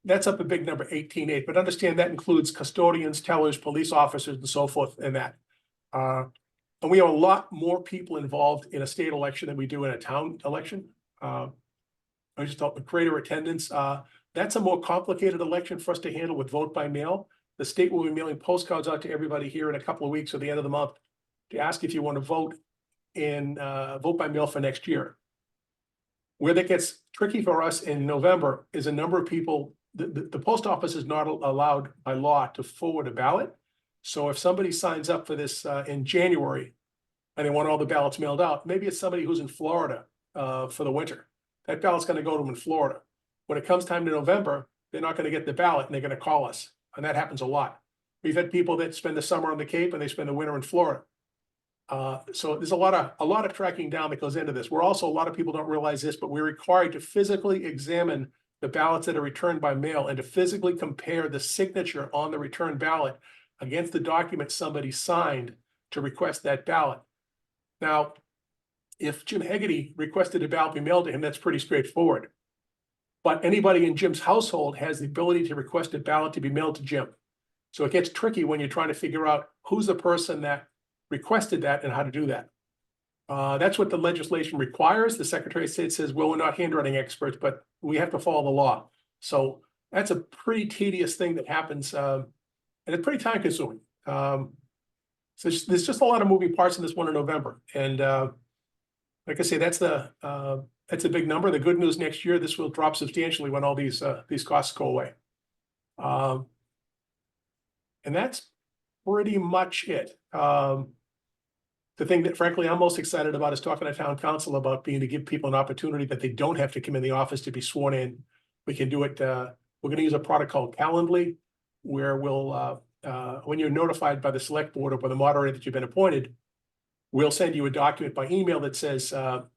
That's up a big number, 18.8, but understand that includes custodians, tellers, police officers, and so forth in that. And we have a lot more people involved in a state election than we do in a town election. I just thought with greater attendance, that's a more complicated election for us to handle with vote by mail. The state will be mailing postcards out to everybody here in a couple of weeks or the end of the month to ask if you want to vote by mail for next year. Where that gets tricky for us in November is a number of people, the post office is not allowed by law to forward a ballot. So if somebody signs up for this in January and they want all the ballots mailed out, maybe it's somebody who's in Florida for the winter. That ballot's gonna go to them in Florida. When it comes time to November, they're not gonna get the ballot and they're gonna call us. And that happens a lot. We've had people that spend the summer on the Cape and they spend the winter in Florida. So there's a lot of tracking down that goes into this. We're also, a lot of people don't realize this, but we're required to physically examine the ballots that are returned by mail and to physically compare the signature on the return ballot against the document somebody signed to request that ballot. Now, if Jim Hegarty requested a ballot be mailed to him, that's pretty straightforward. But anybody in Jim's household has the ability to request a ballot to be mailed to Jim. So it gets tricky when you're trying to figure out who's the person that requested that and how to do that. That's what the legislation requires. The Secretary of State says, well, we're not handwriting experts, but we have to follow the law. So that's a pretty tedious thing that happens, and it's pretty time consuming. So there's just a lot of moving parts in this one in November. And like I say, that's a big number. The good news next year, this will drop substantially when all these costs go away. And that's pretty much it. The thing that frankly I'm most excited about is talking to town council about being to give people an opportunity that they don't have to come in the office to be sworn in. We can do it. We're going to use a product called Calendly, where we'll, when you're notified by the select board or by the moderator that you've been appointed, we'll send you a document by email that says,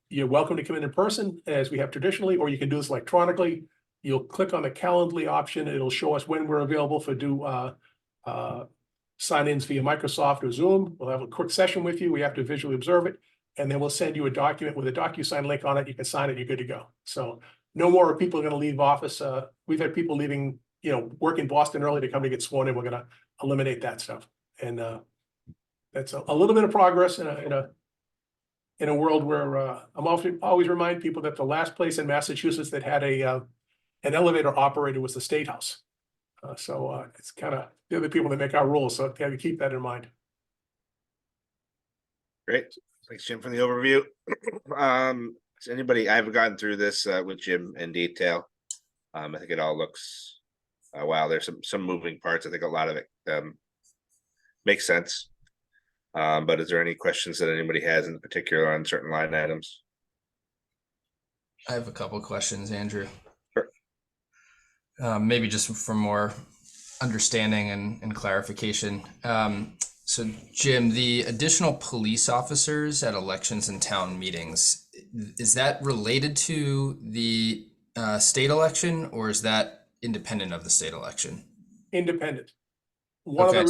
you're welcome to come in person as we have traditionally, or you can do this electronically. You'll click on the Calendly option. It'll show us when we're available for sign-ins via Microsoft or Zoom. We'll have a quick session with you. We have to visually observe it. And then we'll send you a document with a DocuSign link on it. You can sign it, you're good to go. So no more people are going to leave office. We've had people leaving, work in Boston early to come to get sworn in. We're going to eliminate that stuff. And that's a little bit of progress in a world where I'm always remind people that the last place in Massachusetts that had an elevator operator was the State House. So it's kind of, they're the people that make our rules, so you have to keep that in mind. Great. Thanks, Jim, for the overview. I haven't gotten through this with Jim in detail. I think it all looks, wow, there's some moving parts. I think a lot of it makes sense. But is there any questions that anybody has in particular on certain line items? I have a couple of questions, Andrew. Sure. Maybe just for more understanding and clarification. So Jim, the additional police officers at elections and town meetings, is that related to the state election, or is that independent of the state election? Independent. Okay,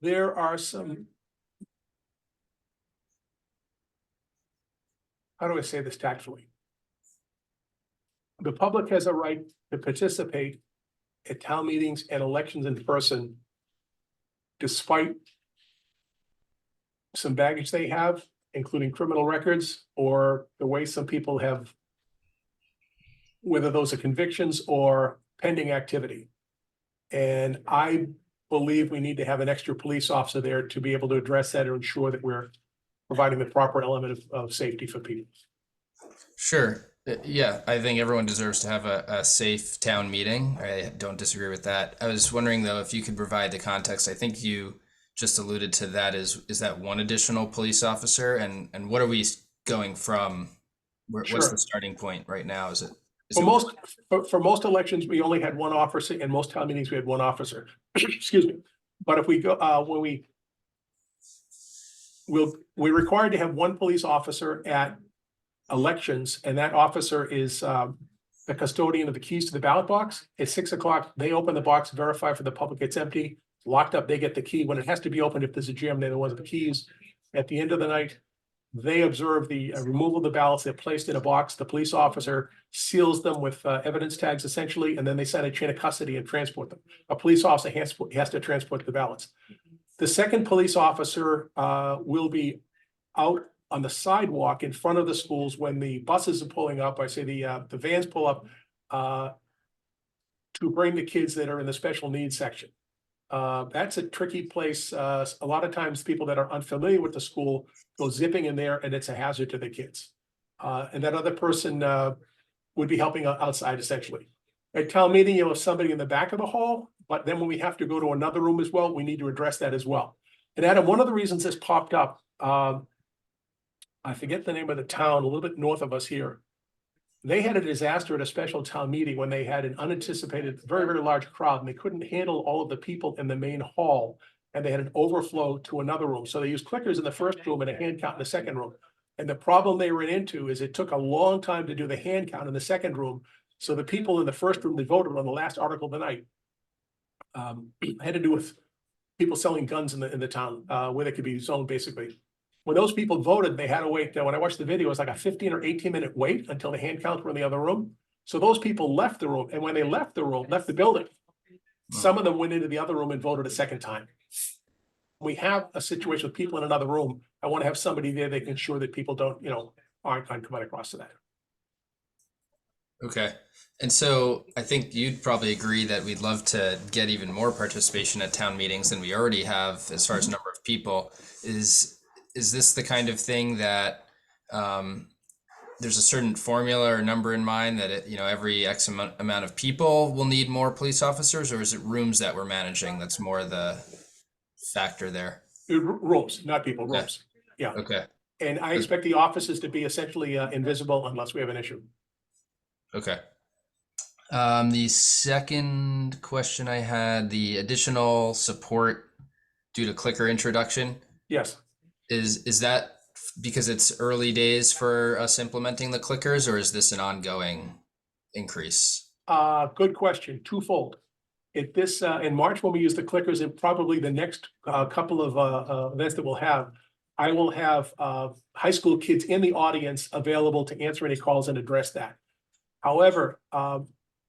There are some how do I say this tactfully? The public has a right to participate at town meetings and elections in person, despite some baggage they have, including criminal records, or the way some people have, whether those are convictions or pending activity. And I believe we need to have an extra police officer there to be able to address that and ensure that we're providing the proper element of safety for people. Sure. Yeah, I think everyone deserves to have a safe town meeting. I don't disagree with that. I was wondering though, if you could provide the context. I think you just alluded to that. Is that one additional police officer, and what are we going from? What's Sure. the starting point right now? Is it For most elections, we only had one officer, and most town meetings, we had one officer. Excuse me. But if we go, when we're required to have one police officer at elections, and that officer is the custodian of the keys to the ballot box. At 6 o'clock, they open the box, verify for the public it's empty, locked up, they get the key. When it has to be opened, if there's a jam, they're the ones with the keys. At the end of the night, they observe the removal of the ballots. They're placed in a box. The police officer seals them with evidence tags, essentially, and then they send a chain of custody and transport them. A police officer has to transport the ballots. The second police officer will be out on the sidewalk in front of the schools when the buses are pulling up. I say the vans pull up to bring the kids that are in the special needs section. That's a tricky place. A lot of times people that are unfamiliar with the school go zipping in there, and it's a hazard to the kids. And that other person would be helping outside, essentially. At town meeting, you'll have somebody in the back of the hall, but then when we have to go to another room as well, we need to address that as well. And Adam, one of the reasons this popped up, I forget the name of the town, a little bit north of us here. They had a disaster at a special town meeting when they had an unanticipated, very, very large crowd, and they couldn't handle all of the people in the main hall, and they had an overflow to another room. So they used clickers in the first room and a hand count in the second room. And the problem they ran into is it took a long time to do the hand count in the second room. So the people in the first room that voted on the last article of the night had to do with people selling guns in the town, where they could be zoned, basically. When those people voted, they had to wait. When I watched the video, it was like a 15 or 18-minute wait until the hand counts were in the other room. So those people left the room, and when they left the building, some of them went into the other room and voted a second time. We have a situation with people in another room. I want to have somebody there that can ensure that people don't, aren't coming across to that. Okay. And so I think you'd probably agree that we'd love to get even more participation at town meetings than we already have as far as number of people. Is this the kind of thing that there's a certain formula or number in mind that every X amount of people will need more police officers, or is it rooms that we're managing that's more the factor there? Rooms, not people, Okay. rooms. Yeah. Okay. And I expect the offices to be essentially invisible unless we have an issue. Okay. The second question I had, the additional support due to clicker introduction. Yes. Is that because it's early days for us implementing the clickers, or is this an ongoing increase? Good question. Twofold. In March, when we use the clickers, and probably the next couple of events that we'll have, I will have high school kids in the audience available to answer any calls and address that. However,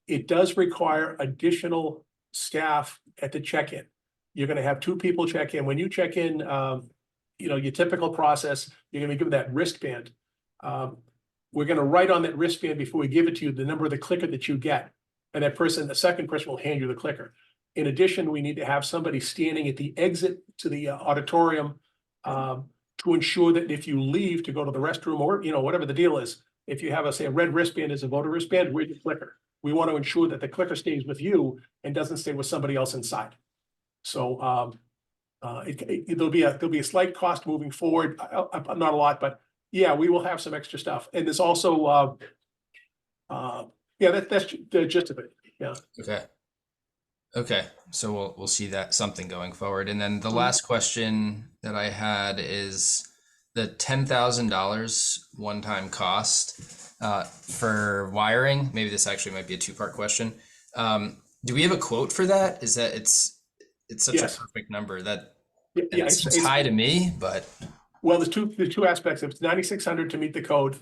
it does require additional staff at the check-in. You're going to have 2 people check in. When you check in, your typical process, you're going to be given that wristband. We're going to write on that wristband before we give it to you the number of the clicker that you get. And the second person will hand you the clicker. In addition, we need to have somebody standing at the exit to the auditorium to ensure that if you leave to go to the restroom or, whatever the deal is, if you have a red wristband as a voter wristband, where's your clicker? We want to ensure that the clicker stays with you and doesn't stay with somebody else inside. So there'll be a slight cost moving forward, not a lot, but yeah, we will have some extra stuff. And there's also, that's the gist of it. Yeah. Okay. So we'll see that something going forward. And then the last question that I had is the $10,000 one-time cost for wiring. Maybe this actually might be a 2-part question. Do we have a quote for that? Is that it's such a perfect number that it's high to me, but well, there's two aspects. It's $9,600 to meet the code.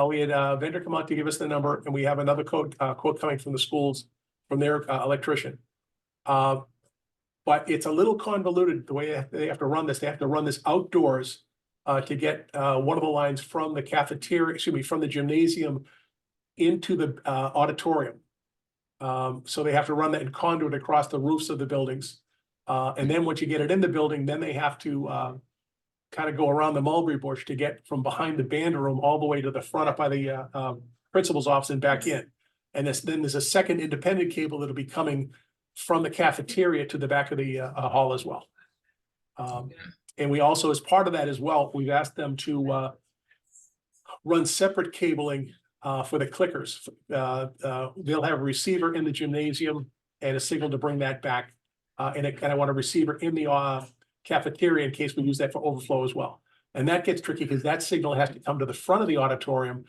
We had a vendor come out to give us the number, and we have another quote coming from the schools, from their electrician. But it's a little convoluted the way they have to run this. They have to run this outdoors to get one of the lines from the cafeteria, from the gymnasium into the auditorium. So they have to run that in conduit across the roofs of the buildings. And then once you get it in the building, then they have to kind of go around the mulberry bush to get from behind the band room all the way to the front up by the principal's office and back in. And then there's a second independent cable that'll be coming from the cafeteria to the back of the hall as well. And we also, as part of that as well, we've asked them to run separate cabling for the clickers. They'll have a receiver in the gymnasium and a signal to bring that back. And I want a receiver in the cafeteria in case we use that for overflow as well. And that gets tricky because that signal has to come to the front of the auditorium,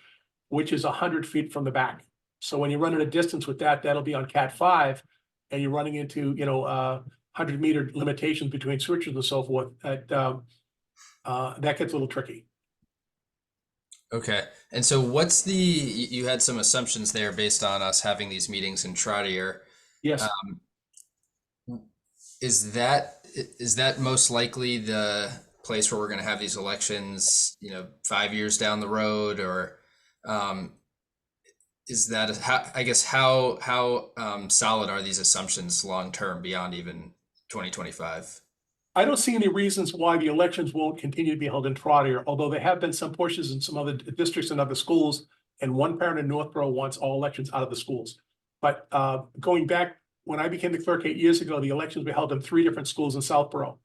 which is 100 feet from the back. So when you run at a distance with that, that'll be on Cat 5, and you're running into, 100-meter limitations between switches and so forth. That gets a little tricky. Okay. And so what's you had some assumptions there based on us having these meetings in Trotter. Yes. Is that most likely the place where we're going to have these elections, 5 years down the road, or is that how solid are these assumptions long term beyond even 2025? I don't see any reasons why the elections won't continue to be held in Trotter, although there have been some pushes in some other districts and other schools, and one parent in Northborough wants all elections out of the schools. But going back, when I became the clerk 8 years ago, the elections were held in 3 different schools in Southborough,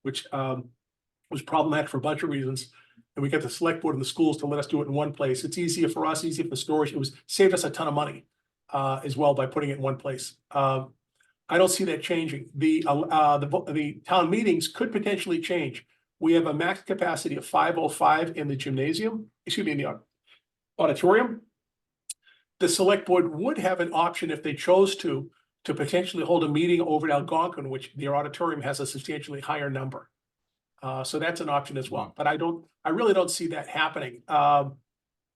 which was problematic for a bunch of reasons. And we got the select board and the schools to let us do it in one place. It's easier for us, easier for storage. It saved us a ton of money as well by putting it in one place. I don't see that changing. The town meetings could potentially change. We have a max capacity of 505 in the gymnasium, in the auditorium. The select board would have an option if they chose to potentially hold a meeting over at Algonquin, which their auditorium has a substantially higher number. So that's an option as well, but I really don't see that happening.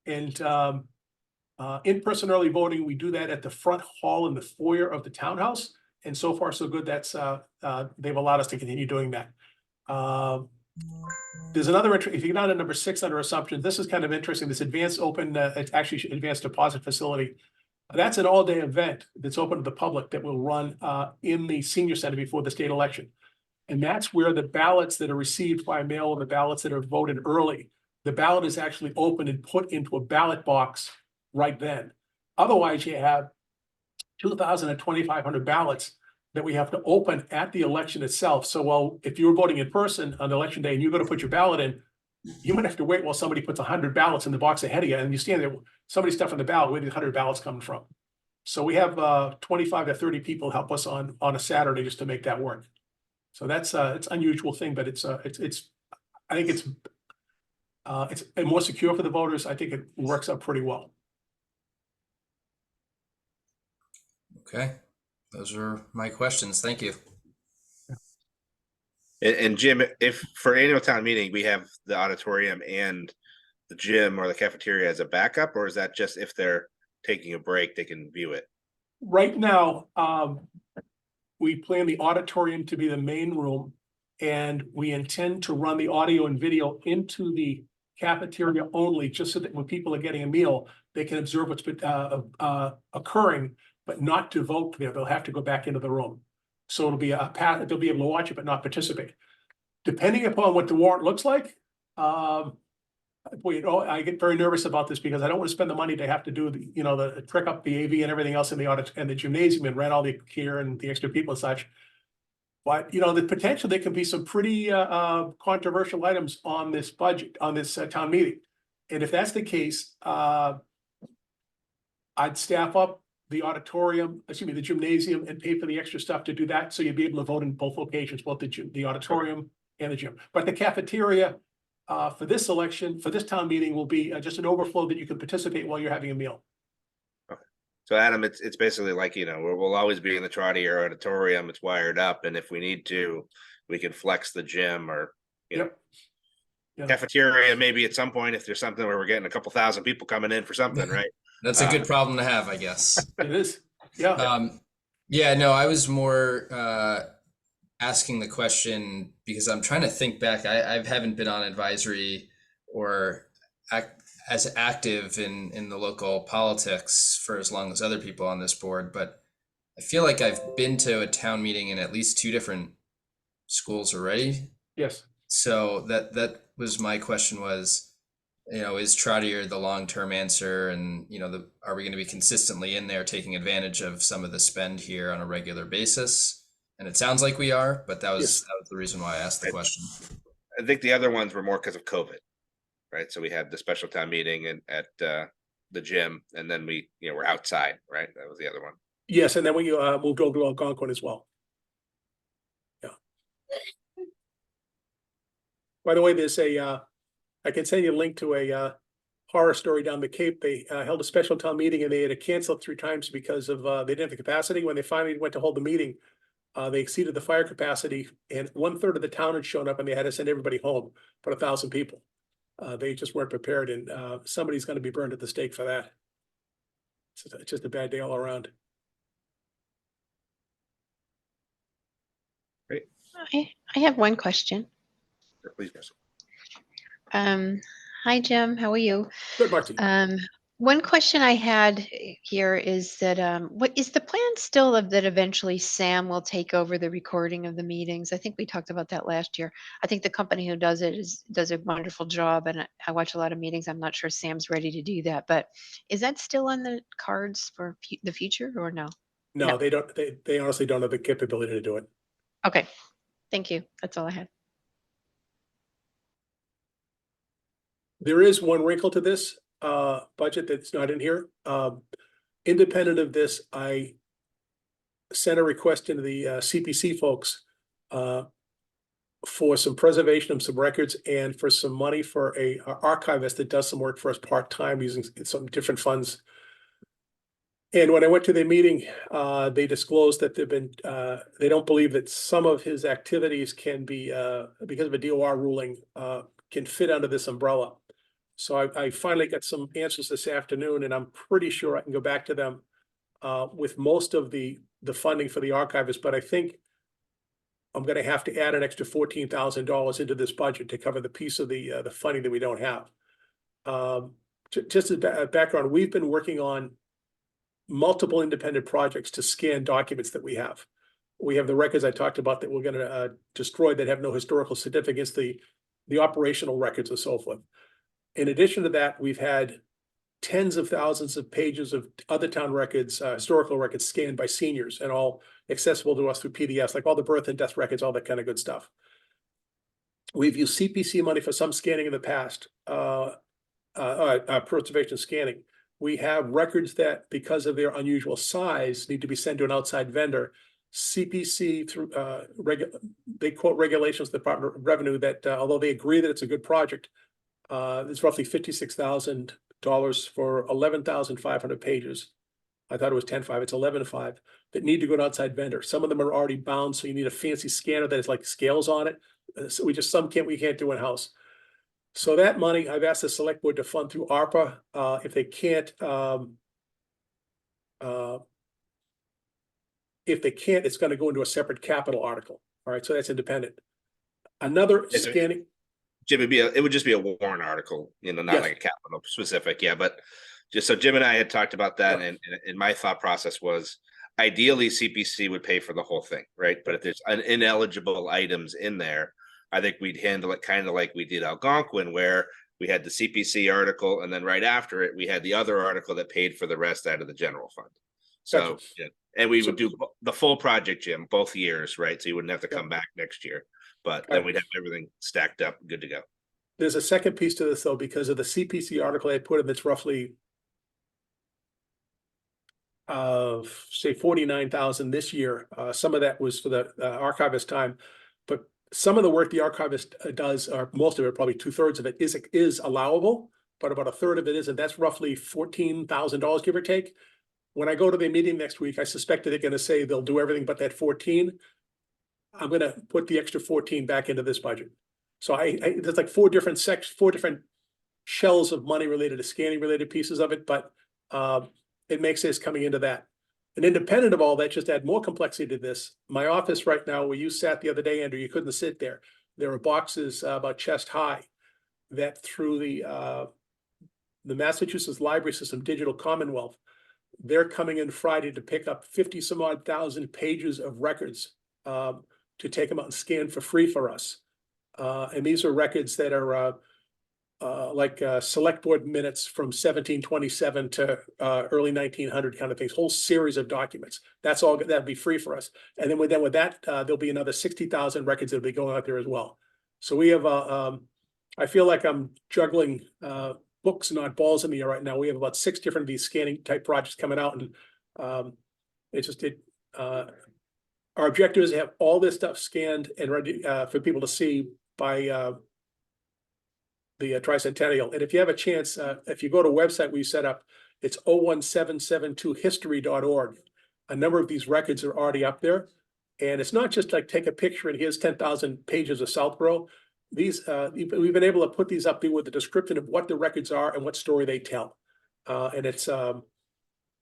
In-person early voting, we do that at the front hall in the foyer of the townhouse. And so far, so good. That's they've allowed us to continue doing that. There's another entry. If you get down to number 6 under assumptions, this is kind of interesting. This advanced open, it's actually advanced deposit facility. That's an all-day event that's open to the public that will run in the senior center before the state election. And that's where the ballots that are received by mail and the ballots that are voted early, the ballot is actually opened and put into a ballot box right then. Otherwise, you have 2,000 and 2,500 ballots that we have to open at the election itself. So, if you were voting in person on election day and you're going to put your ballot in, you might have to wait while somebody puts 100 ballots in the box ahead of you, and you stand there, somebody's stuffing the ballot, where these 100 ballots coming from? So we have 25 to 30 people help us on a Saturday just to make that work. So that's it's an unusual thing, but I think it's more secure for the voters. I think it works out pretty well. Okay, those are my questions. Thank you. And Jim, if for annual town meeting, we have the auditorium and the gym or the cafeteria as a backup, or is that just if they're taking a break, they can view it? Right now, we plan the auditorium to be the main room, and we intend to run the audio and video into the cafeteria only, just so that when people are getting a meal, they can observe what's been occurring, but not to vote there. They'll have to go back into the room. So it'll be a path, they'll be able to watch it, but not participate. Depending upon what the warrant looks like, I get very nervous about this because I don't want to spend the money to have to do the trick up the AV and everything else in the audit and the gymnasium and rent all the gear and the extra people and such. But the potential, there can be some pretty controversial items on this budget, on this town meeting. And if that's the case, I'd staff up the the gymnasium, and pay for the extra stuff to do that. So you'd be able to vote in both locations, both the auditorium and the gym. But the cafeteria for this election, for this town meeting, will be just an overflow that you can participate while you're having a meal. Okay. So Adam, it's basically like, we'll always be in the Trotter auditorium. It's wired up. And if we need to, we can flex the gym or, Yep. Yeah. cafeteria, maybe at some point, if there's something where we're getting a couple thousand people coming in for something, right? That's a good problem to have, I guess. It is. Yeah. Yeah, no, I was more asking the question because I'm trying to think back. I haven't been on advisory or as active in the local politics for as long as other people on this board, but I feel like I've been to a town meeting in at least 2 different schools already. Yes. So that was my question was, is Trottier the long-term answer? And, are we going to be consistently in there taking advantage of some of the spend here on a regular basis? And it sounds like we are, but that was the reason why I asked the question. I think the other ones were more because of COVID, right? So we had the special town meeting at the gym, and then we're outside, right? That was the other one. Yes, and then we moved over to Algonquin as well. Yeah. By the way, there's I can send you a link to a horror story down the Cape. They held a special town meeting and they had to cancel it 3 times because of they didn't have the capacity. When they finally went to hold the meeting, they exceeded the fire capacity, and 1/3 of the town had shown up, and they had to send everybody home, but 1,000 people. They just weren't prepared, and somebody's going to be burned at the stake for that. It's just a bad day all around. Great. I have one question. Please, Russell. Hi, Jim. How are you? Good, Marty. One question I had here is that what is the plan still that eventually Sam will take over the recording of the meetings? I think we talked about that last year. I think the company who does it does a wonderful job, and I watch a lot of meetings. I'm not sure Sam's ready to do that, but is that still on the cards for the future or no? No, they don't. They honestly don't have the capability to do it. Okay, thank you. That's all I had. There is one wrinkle to this budget that's not in here. Independent of this, I sent a request into the CPC folks for some preservation of some records and for some money for a archivist that does some work for us part-time using some different funds. And when I went to their meeting, they disclosed that they don't believe that some of his activities can be, because of a DOR ruling, can fit under this umbrella. So I finally got some answers this afternoon, and I'm pretty sure I can go back to them with most of the funding for the archivist, but I think I'm going to have to add an extra $14,000 into this budget to cover the piece of the funding that we don't have. Just as a background, we've been working on multiple independent projects to scan documents that we have. We have the records I talked about that we're going to destroy that have no historical significance, the operational records and so forth. In addition to that, we've had tens of thousands of pages of other town records, historical records scanned by seniors and all accessible to us through PDFs, like all the birth and death records, all that kind of good stuff. We've used CPC money for some scanning in the past, preservation scanning. We have records that, because of their unusual size, need to be sent to an outside vendor. CPC, through they quote regulations, the Department of Revenue, that although they agree that it's a good project, it's roughly $56,000 for 11,500 pages. I thought it was 10.5. It's 11.5 that need to go to an outside vendor. Some of them are already bound, so you need a fancy scanner that has like scales on it. So we can't do in house. So that money, I've asked the select board to fund through ARPA. If they can't, it's going to go into a separate capital article. All right, so that's independent. Another scanning. Jim, it would just be a warrant article, not like a capital specific. Yeah, but just so Jim and I had talked about that, and my thought process was ideally CPC would pay for the whole thing, right? But if there's ineligible items in there, I think we'd handle it kind of like we did Algonquin, where we had the CPC article, and then right after it, we had the other article that paid for the rest out of the general fund. So, and we would do the full project, Jim, both years, right? So you wouldn't have to come back next year. But then we'd have everything stacked up, good to go. There's a second piece to this, though, because of the CPC article I put in that's roughly say 49,000 this year. Some of that was for the archivist time, but some of the work the archivist does, or most of it, probably 2/3 of it, is allowable, but about 1/3 of it isn't. That's roughly $14,000, give or take. When I go to the meeting next week, I suspect that they're going to say they'll do everything but that 14. I'm going to put the extra 14 back into this budget. So there's like four different shells of money related to scanning related pieces of it, but it makes sense coming into that. And independent of all that, just add more complexity to this. My office right now, where you sat the other day, Andrew, you couldn't sit there. There are boxes about chest high that through the Massachusetts Library System Digital Commonwealth, they're coming in Friday to pick up 50 some odd thousand pages of records to take them out and scan for free for us. And these are records that are like select board minutes from 1727 to early 1900 kind of things, whole series of documents. That's all, that'd be free for us. And then with that, there'll be another 60,000 records that'll be going out there as well. So we have, I feel like I'm juggling books, not balls in the air right now. We have about 6 different of these scanning type projects coming out, and our objective is to have all this stuff scanned and ready for people to see by the tricentennial. And if you have a chance, if you go to a website we set up, it's 01772history.org. A number of these records are already up there. And it's not just like take a picture and here's 10,000 pages of Southborough. These we've been able to put these up there with a description of what the records are and what story they tell. And it's a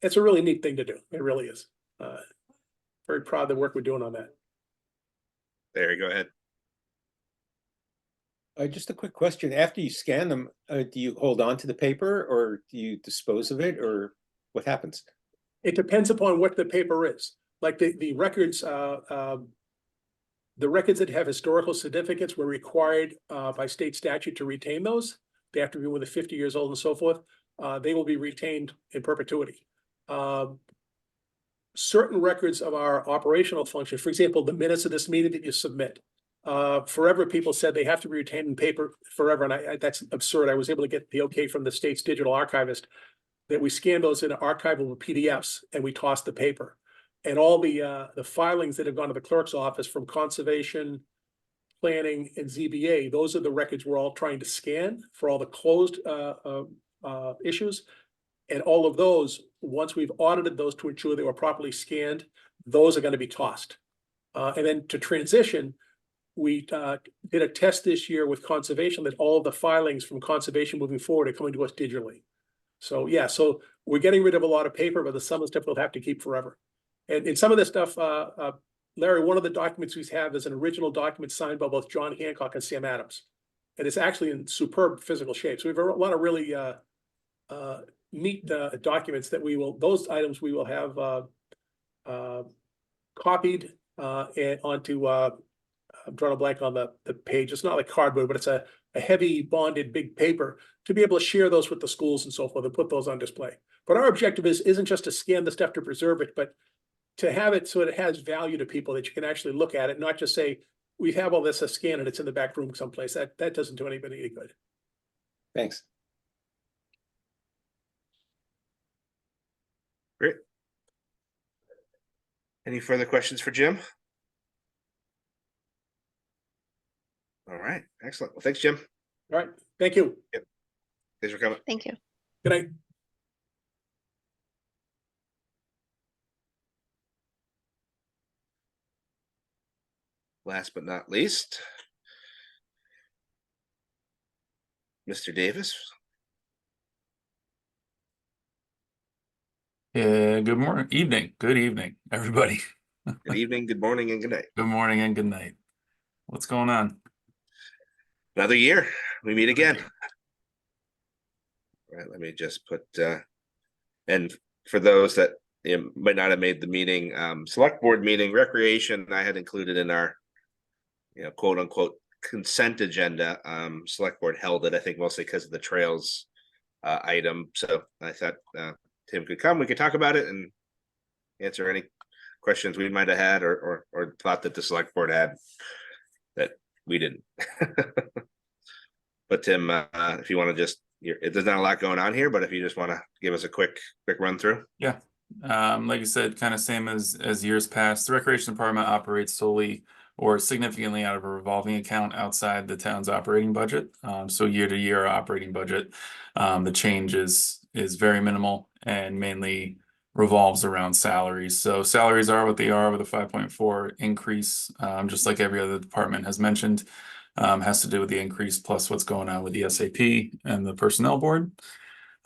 really neat thing to do. It really is. Very proud of the work we're doing on that. There, go ahead. Just a quick question. After you scan them, do you hold on to the paper or do you dispose of it, or what happens? It depends upon what the paper is. Like the records, the records that have historical certificates were required by state statute to retain those. They have to be within 50 years old and so forth. They will be retained in perpetuity. Certain records of our operational function, for example, the minutes of this meeting that you submit, forever people said they have to be retained in paper forever, and that's absurd. I was able to get the okay from the state's digital archivist that we scan those into archivable PDFs and we toss the paper. And all the filings that have gone to the clerk's office from conservation, planning, and ZBA, those are the records we're all trying to scan for all the closed issues. And all of those, once we've audited those to ensure they were properly scanned, those are going to be tossed. And then to transition, we did a test this year with conservation that all of the filings from conservation moving forward are coming to us digitally. So yeah, so we're getting rid of a lot of paper, but some of the stuff we'll have to keep forever. And in some of this stuff, Larry, one of the documents we have is an original document signed by both John Hancock and Sam Adams. And it's actually in superb physical shape. So we have a lot of really neat documents that those items we will have copied and onto, I'm drawing a blank on the page. It's not like cardboard, but it's a heavy bonded big paper to be able to share those with the schools and so forth and put those on display. But our objective isn't just to scan the stuff to preserve it, but to have it so it has value to people that you can actually look at it, not just say, we have all this a scan and it's in the back room someplace. That doesn't do anybody any good. Thanks. Great. Any further questions for Jim? All right, excellent. Well, thanks, Jim. All right, thank you. Yep. Thanks for coming. Thank you. Good night. Last but not least, Mr. Davis. Good morning, good evening, everybody. Good evening, good morning, and good night. Good morning and good night. What's going on? Another year, we meet again. All right, let me just put, and for those that might not have made the meeting, select board meeting, recreation, I had included in our, quote unquote, consent agenda. Select board held it, I think mostly because of the trails item. So I thought Tim could come, we could talk about it and answer any questions we might have had or thought that the select board had that we didn't. But Tim, if you want to just, there's not a lot going on here, but if you just want to give us a quick run through. Yeah, like you said, kind of same as years past. The recreation department operates solely or significantly out of a revolving account outside the town's operating budget. So year to year operating budget, the change is very minimal and mainly revolves around salaries. So salaries are what they are with a 5.4 increase, just like every other department has mentioned. Has to do with the increase plus what's going on with the SAP and the personnel board.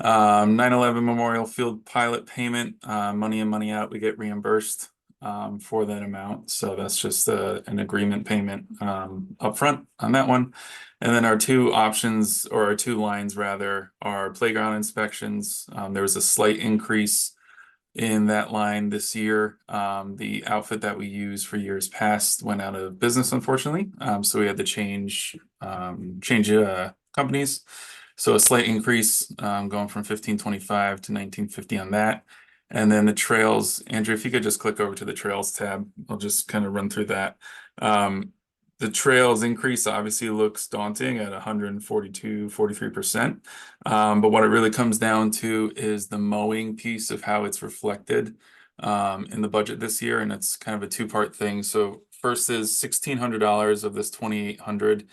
9/11 Memorial Field pilot payment, money in, money out, we get reimbursed for that amount. So that's just an agreement payment upfront on that one. And then our two options, or our two lines rather, are playground inspections. There was a slight increase in that line this year. The outfit that we use for years past went out of business, unfortunately. So we had to change companies. So a slight increase, going from 1525 to 1950 on that. And then the trails, Andrew, if you could just click over to the trails tab, I'll just kind of run through that. The trails increase obviously looks daunting at 43%. But what it really comes down to is the mowing piece of how it's reflected in the budget this year. And it's kind of a two-part thing. So first is $1,600 of this 2,800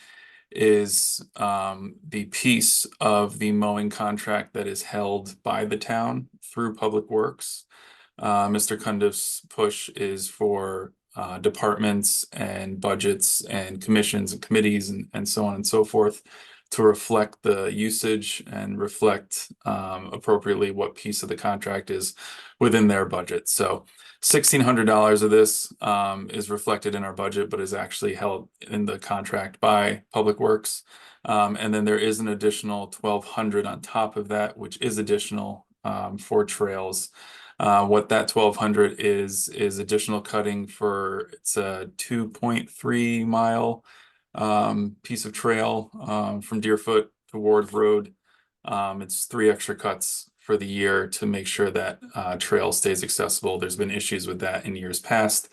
is the piece of the mowing contract that is held by the town through Public Works. Mr. Cundiff's push is for departments and budgets and commissions and committees and so on and so forth to reflect the usage and reflect appropriately what piece of the contract is within their budget. So $1,600 of this is reflected in our budget, but is actually held in the contract by Public Works. And then there is an additional $1,200 on top of that, which is additional for trails. What that $1,200 is additional cutting for, it's a 2.3 mile piece of trail from Deerfoot to Ward Road. It's 3 extra cuts for the year to make sure that trail stays accessible. There's been issues with that in years past,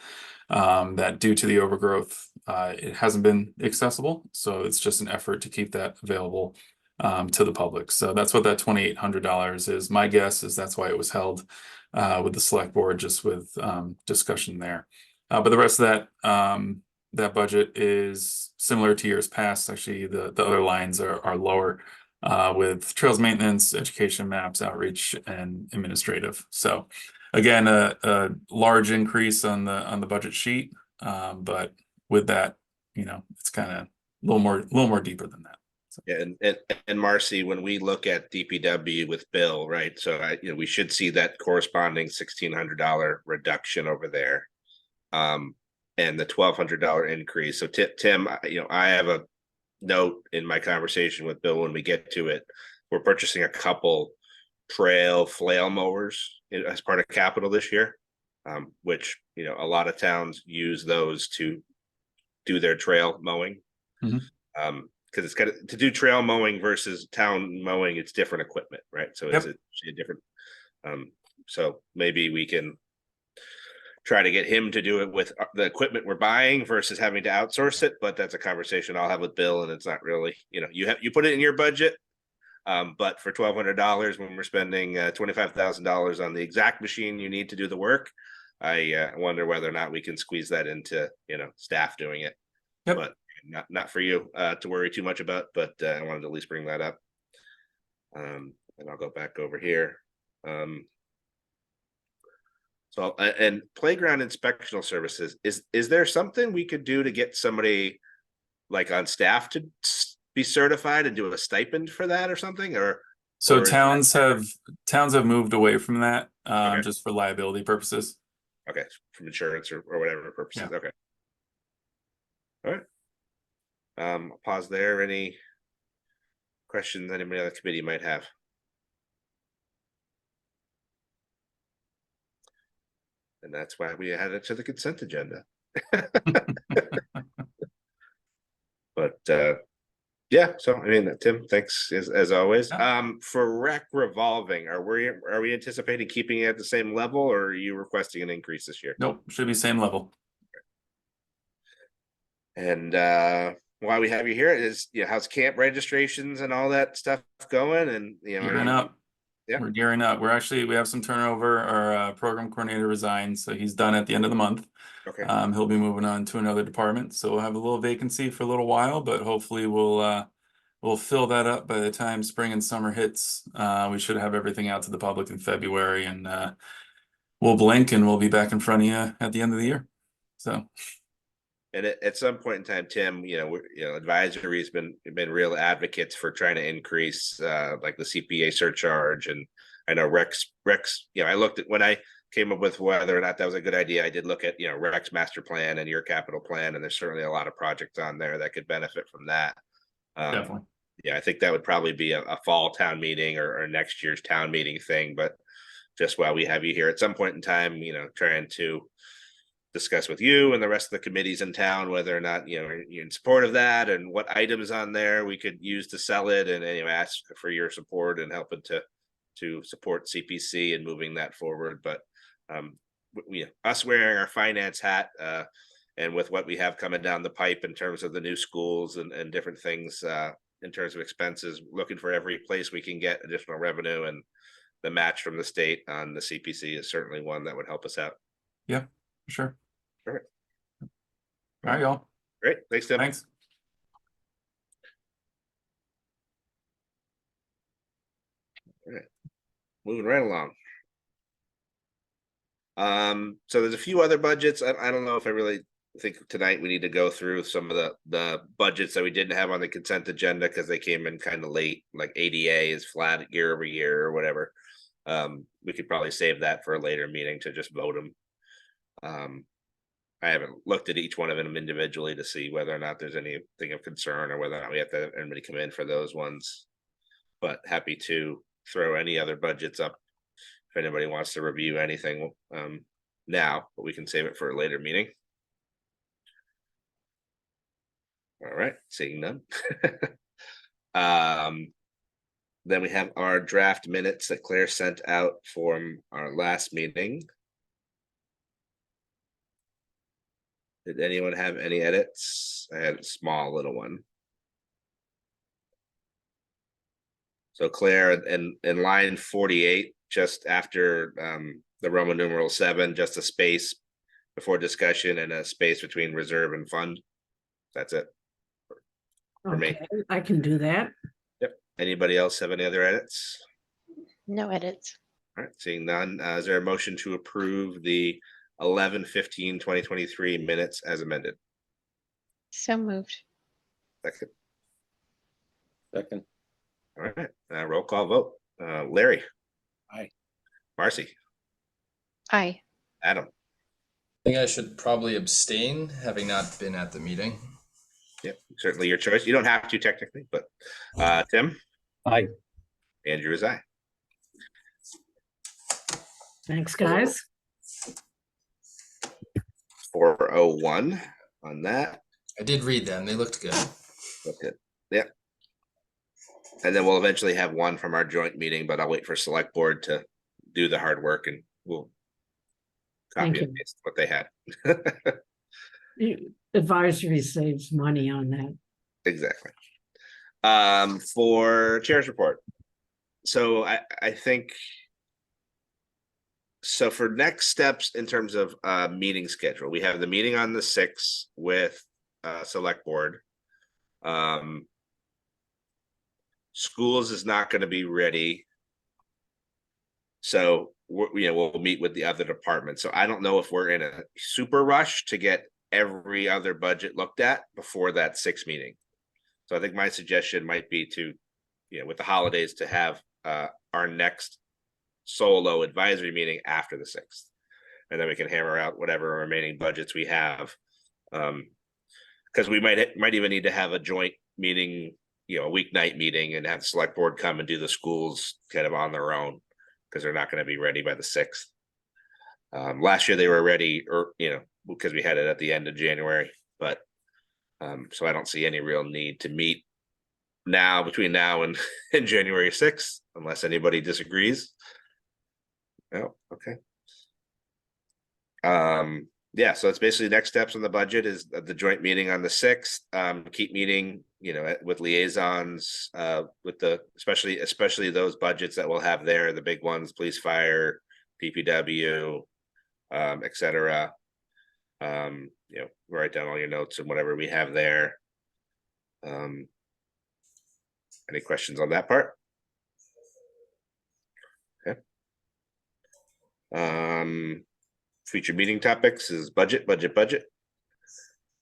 that due to the overgrowth, it hasn't been accessible. So it's just an effort to keep that available to the public. So that's what that $2,800 is. My guess is that's why it was held with the select board, just with discussion there. But the rest of that budget is similar to years past. Actually, the other lines are lower with trails maintenance, education, maps, outreach, and administrative. So again, a large increase on the budget sheet, but with that, it's kind of a little more deeper than that. So. Yeah, and Marcy, when we look at DPW with Bill, right? So we should see that corresponding $1,600 reduction over there, and the $1,200 increase. So Tim, I have a note in my conversation with Bill when we get to it. We're purchasing a couple trail flail mowers as part of capital this year, which a lot of towns use those to do their trail mowing. Mm-hmm. Because it's kind of to do trail mowing versus town mowing, it's different equipment, right? So Yep. Is it a different? So maybe we can try to get him to do it with the equipment we're buying versus having to outsource it. But that's a conversation I'll have with Bill, and it's not really, you put it in your budget, but for $1,200 when we're spending $25,000 on the exact machine you need to do the work, I wonder whether or not we can squeeze that into staff doing it. Yep. But not for you to worry too much about, but I wanted to at least bring that up. And I'll go back over here. So and playground inspectional services, is there something we could do to get somebody like on staff to be certified and do a stipend for that or something? So towns have moved away from that, Okay. just for liability purposes. Okay, from insurance or whatever purposes. Yeah. Okay. All right. I'll pause there. Any questions anybody on the committee might have? And that's why we added it to the consent agenda. But yeah, so I mean, Tim, thanks as always. Yeah. For rec revolving, are we anticipating keeping it at the same level, or are you requesting an increase this year? Nope, should be same level. And why we have you here is, how's camp registrations and all that stuff going? And Gearing up. Yeah. We're gearing up. We have some turnover. Our program coordinator resigned, so he's done at the end of the month. Okay. He'll be moving on to another department, so we'll have a little vacancy for a little while, but hopefully we'll fill that up by the time spring and summer hits. We should have everything out to the public in February, and we'll blink and we'll be back in front of you at the end of the year. So. And at some point in time, Tim, advisory's been real advocates for trying to increase like the CPA surcharge. And I know Rex, I looked at when I came up with whether or not that was a good idea. I did look at, Rex master plan and your capital plan, and there's certainly a lot of projects on there that could benefit from that. Definitely. Yeah, I think that would probably be a fall town meeting or next year's town meeting thing. But just while we have you here at some point in time, trying to discuss with you and the rest of the committees in town whether or not you're in support of that and what items on there we could use to sell it, and ask for your support and helping to support CPC and moving that forward. But us wearing our finance hat and with what we have coming down the pipe in terms of the new schools and different things in terms of expenses, looking for every place we can get additional revenue, and the match from the state on the CPC is certainly one that would help us out. Yeah, sure. Perfect. All right, y'all. Great. Thanks, Tim. Thanks. All right. Moving right along. So there's a few other budgets. I don't know if I really think tonight we need to go through some of the budgets that we didn't have on the consent agenda because they came in kind of late, like ADA is flat year over year or whatever. We could probably save that for a later meeting to just vote them. I haven't looked at each one of them individually to see whether or not there's anything of concern or whether or not we have to have anybody come in for those ones. But happy to throw any other budgets up if anybody wants to review anything now, but we can save it for a later meeting. All right, seeing none. Then we have our draft minutes that Claire sent out from our last meeting. Did anyone have any edits? I had a small little one. So Claire, in line 48, just after the Roman numeral 7, just a space before discussion and a space between reserve and fund. That's it. For me. Okay, I can do that. Yep. Anybody else have any other edits? No edits. All right, seeing none. Is there a motion to approve the 11/15/2023 minutes as amended? So moved. Second. Second. All right, roll call vote. Larry. Aye. Marcy. Aye. Adam. I think I should probably abstain, having not been at the meeting. Yep, certainly your choice. You don't have to technically, but Tim. Aye. Andrew is aye. Thanks, guys. 401 on that. I did read them. They looked good. Okay. Yep. And then we'll eventually have one from our joint meeting, but I'll wait for select board to do the hard work and we'll copy and paste what they had. Advisory saves money on that. Exactly. For chair's report. So I think so for next steps in terms of meeting schedule, we have the meeting on the 6th with select board. Schools is not going to be ready. So we'll meet with the other departments. So I don't know if we're in a super rush to get every other budget looked at before that 6th meeting. So I think my suggestion might be to, with the holidays, to have our next solo advisory meeting after the 6th. And then we can hammer out whatever remaining budgets we have. Because we might even need to have a joint meeting, a weeknight meeting, and have the select board come and do the schools kind of on their own, because they're not going to be ready by the 6th. Last year they were ready, or because we had it at the end of January, but so I don't see any real need to meet now between now and January 6th, unless anybody disagrees. Oh, okay. Yeah, so it's basically next steps on the budget is the joint meeting on the 6th. Keep meeting, with liaisons, with the especially those budgets that we'll have there, the big ones, police, fire, DPW, etc. Write down all your notes and whatever we have there. Any questions on that part? Okay. Future meeting topics is budget.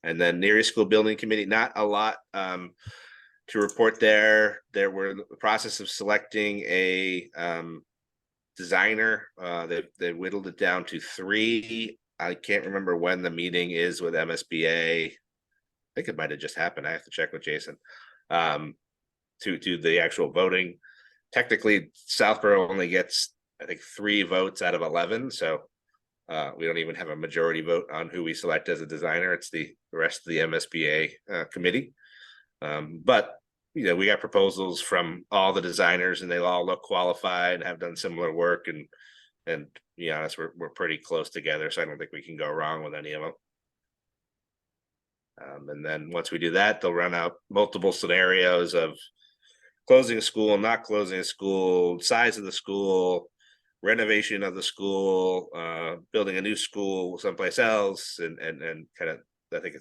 And then Neary School Building Committee, not a lot to report there. There were the process of selecting a designer. They whittled it down to 3. I can't remember when the meeting is with MSBA. I think it might have just happened. I have to check with Jason to the actual voting. Technically, Southborough only gets, I think, 3 votes out of 11. So we don't even have a majority vote on who we select as a designer. It's the rest of the MSBA committee. But we got proposals from all the designers, and they all look qualified and have done similar work. And to be honest, we're pretty close together, so I don't think we can go wrong with any of them. And then once we do that, they'll run out multiple scenarios of closing a school, not closing a school, size of the school, renovation of the school, building a new school someplace else, and kind of, I think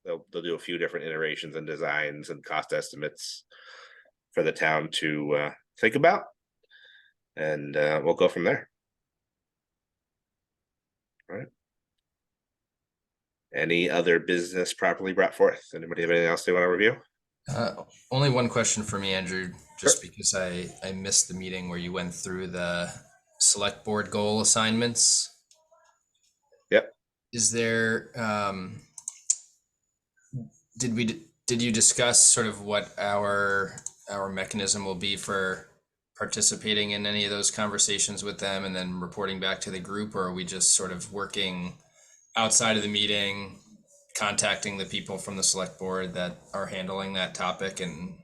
they'll do a few different iterations and designs and cost estimates for the town to think about, and we'll go from there. All right. Any other business properly brought forth? Anybody have anything else they want to review? Only one question for me, Andrew, just because I missed the meeting where you went through the select board goal assignments. Yep. Is there, did you discuss sort of what our mechanism will be for participating in any of those conversations with them and then reporting back to the group, or are we just sort of working outside of the meeting, contacting the people from the select board that are handling that topic? And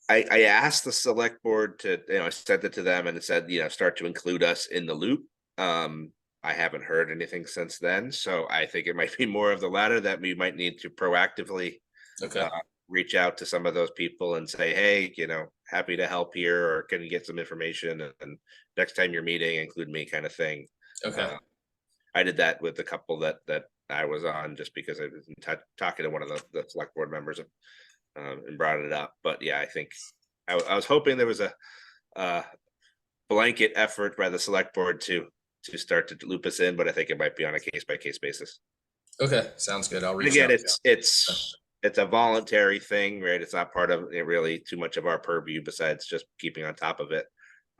I asked the select board to, I sent it to them and it said, start to include us in the loop. I haven't heard anything since then, so I think it might be more of the latter, that we might need to proactively reach out to some of those people and say, hey, happy to help here, or can you get some information, and next time you're meeting, include me, kind of thing. Okay. I did that with a couple that I was on, just because I was talking to one of the select board members and brought it up. But yeah, I think I was hoping there was a blanket effort by the select board to start to loop us in, but I think it might be on a case by case basis. Okay, sounds good. I'll reach again, out. it's a voluntary thing, right? It's not part of it really too much of our purview besides just keeping on top of it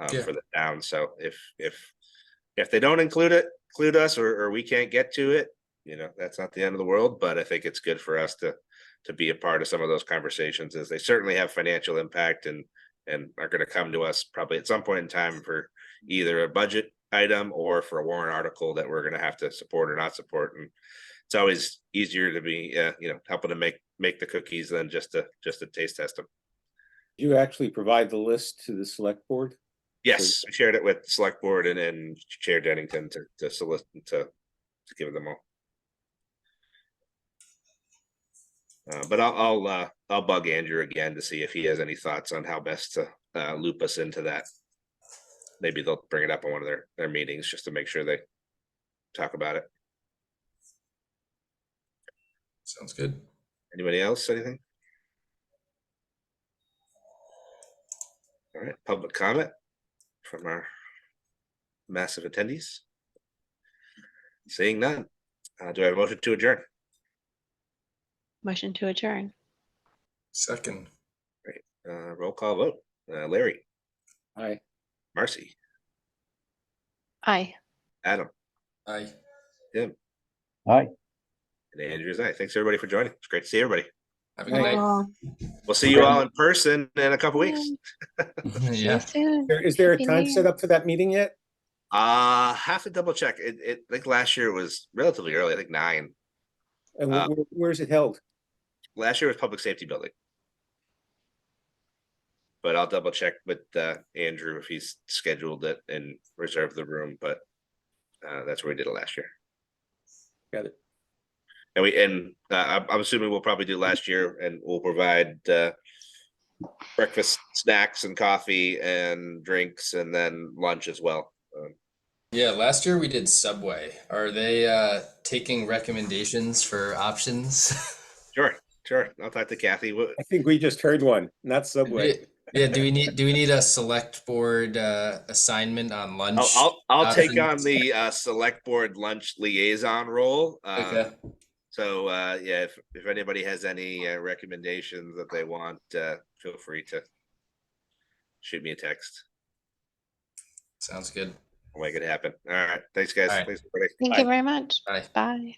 for the town. So if they don't include us, or we can't get to it, that's not the end of the world. But I think it's good for us to be a part of some of those conversations, as they certainly have financial impact and are going to come to us probably at some point in time for either a budget item or for a warrant article that we're going to have to support or not support. And it's always easier to be helping to make the cookies than just to taste test them. You actually provide the list to the select board? Yes, I shared it with the select board and Chair Dennington to solicit to give them all. But I'll bug Andrew again to see if he has any thoughts on how best to loop us into that. Maybe they'll bring it up on one of their meetings just to make sure they talk about it. Sounds good. Anybody else? Anything? All right, public comment from our massive attendees. Seeing none. Do I have a motion to adjourn? Motion to adjourn. Second. Great. Roll call vote. Larry. Aye. Marcy. Aye. Adam. Aye. Tim. Aye. And Andrew's aye. Thanks everybody for joining. It's great to see everybody. Have a good night. Well, We'll see you all in person in a couple weeks. Yeah. see you soon. Is there a Happy time New set Year. up for that meeting yet? Have to double check. I think last year was relatively early, I think 9. And where is it held? Last year was public safety building. But I'll double check with Andrew if he's scheduled it and reserved the room, but that's where we did it last year. Got it. And I'm assuming we'll probably do last year, and we'll provide breakfast, snacks, and coffee, and drinks, and then lunch as well. Yeah, last year we did Subway. Are they taking recommendations for options? Sure. I'll talk to Kathy. I think we just heard one, not Subway. Yeah, do we need a select board assignment on lunch? I'll take on the select board lunch liaison role. Okay. So yeah, if anybody has any recommendations that they want, feel free to shoot me a text. Sounds good. I'll make it happen. All right. Thanks, guys. All right. Thanks, everybody. Thank Bye. you very much. Bye. Bye.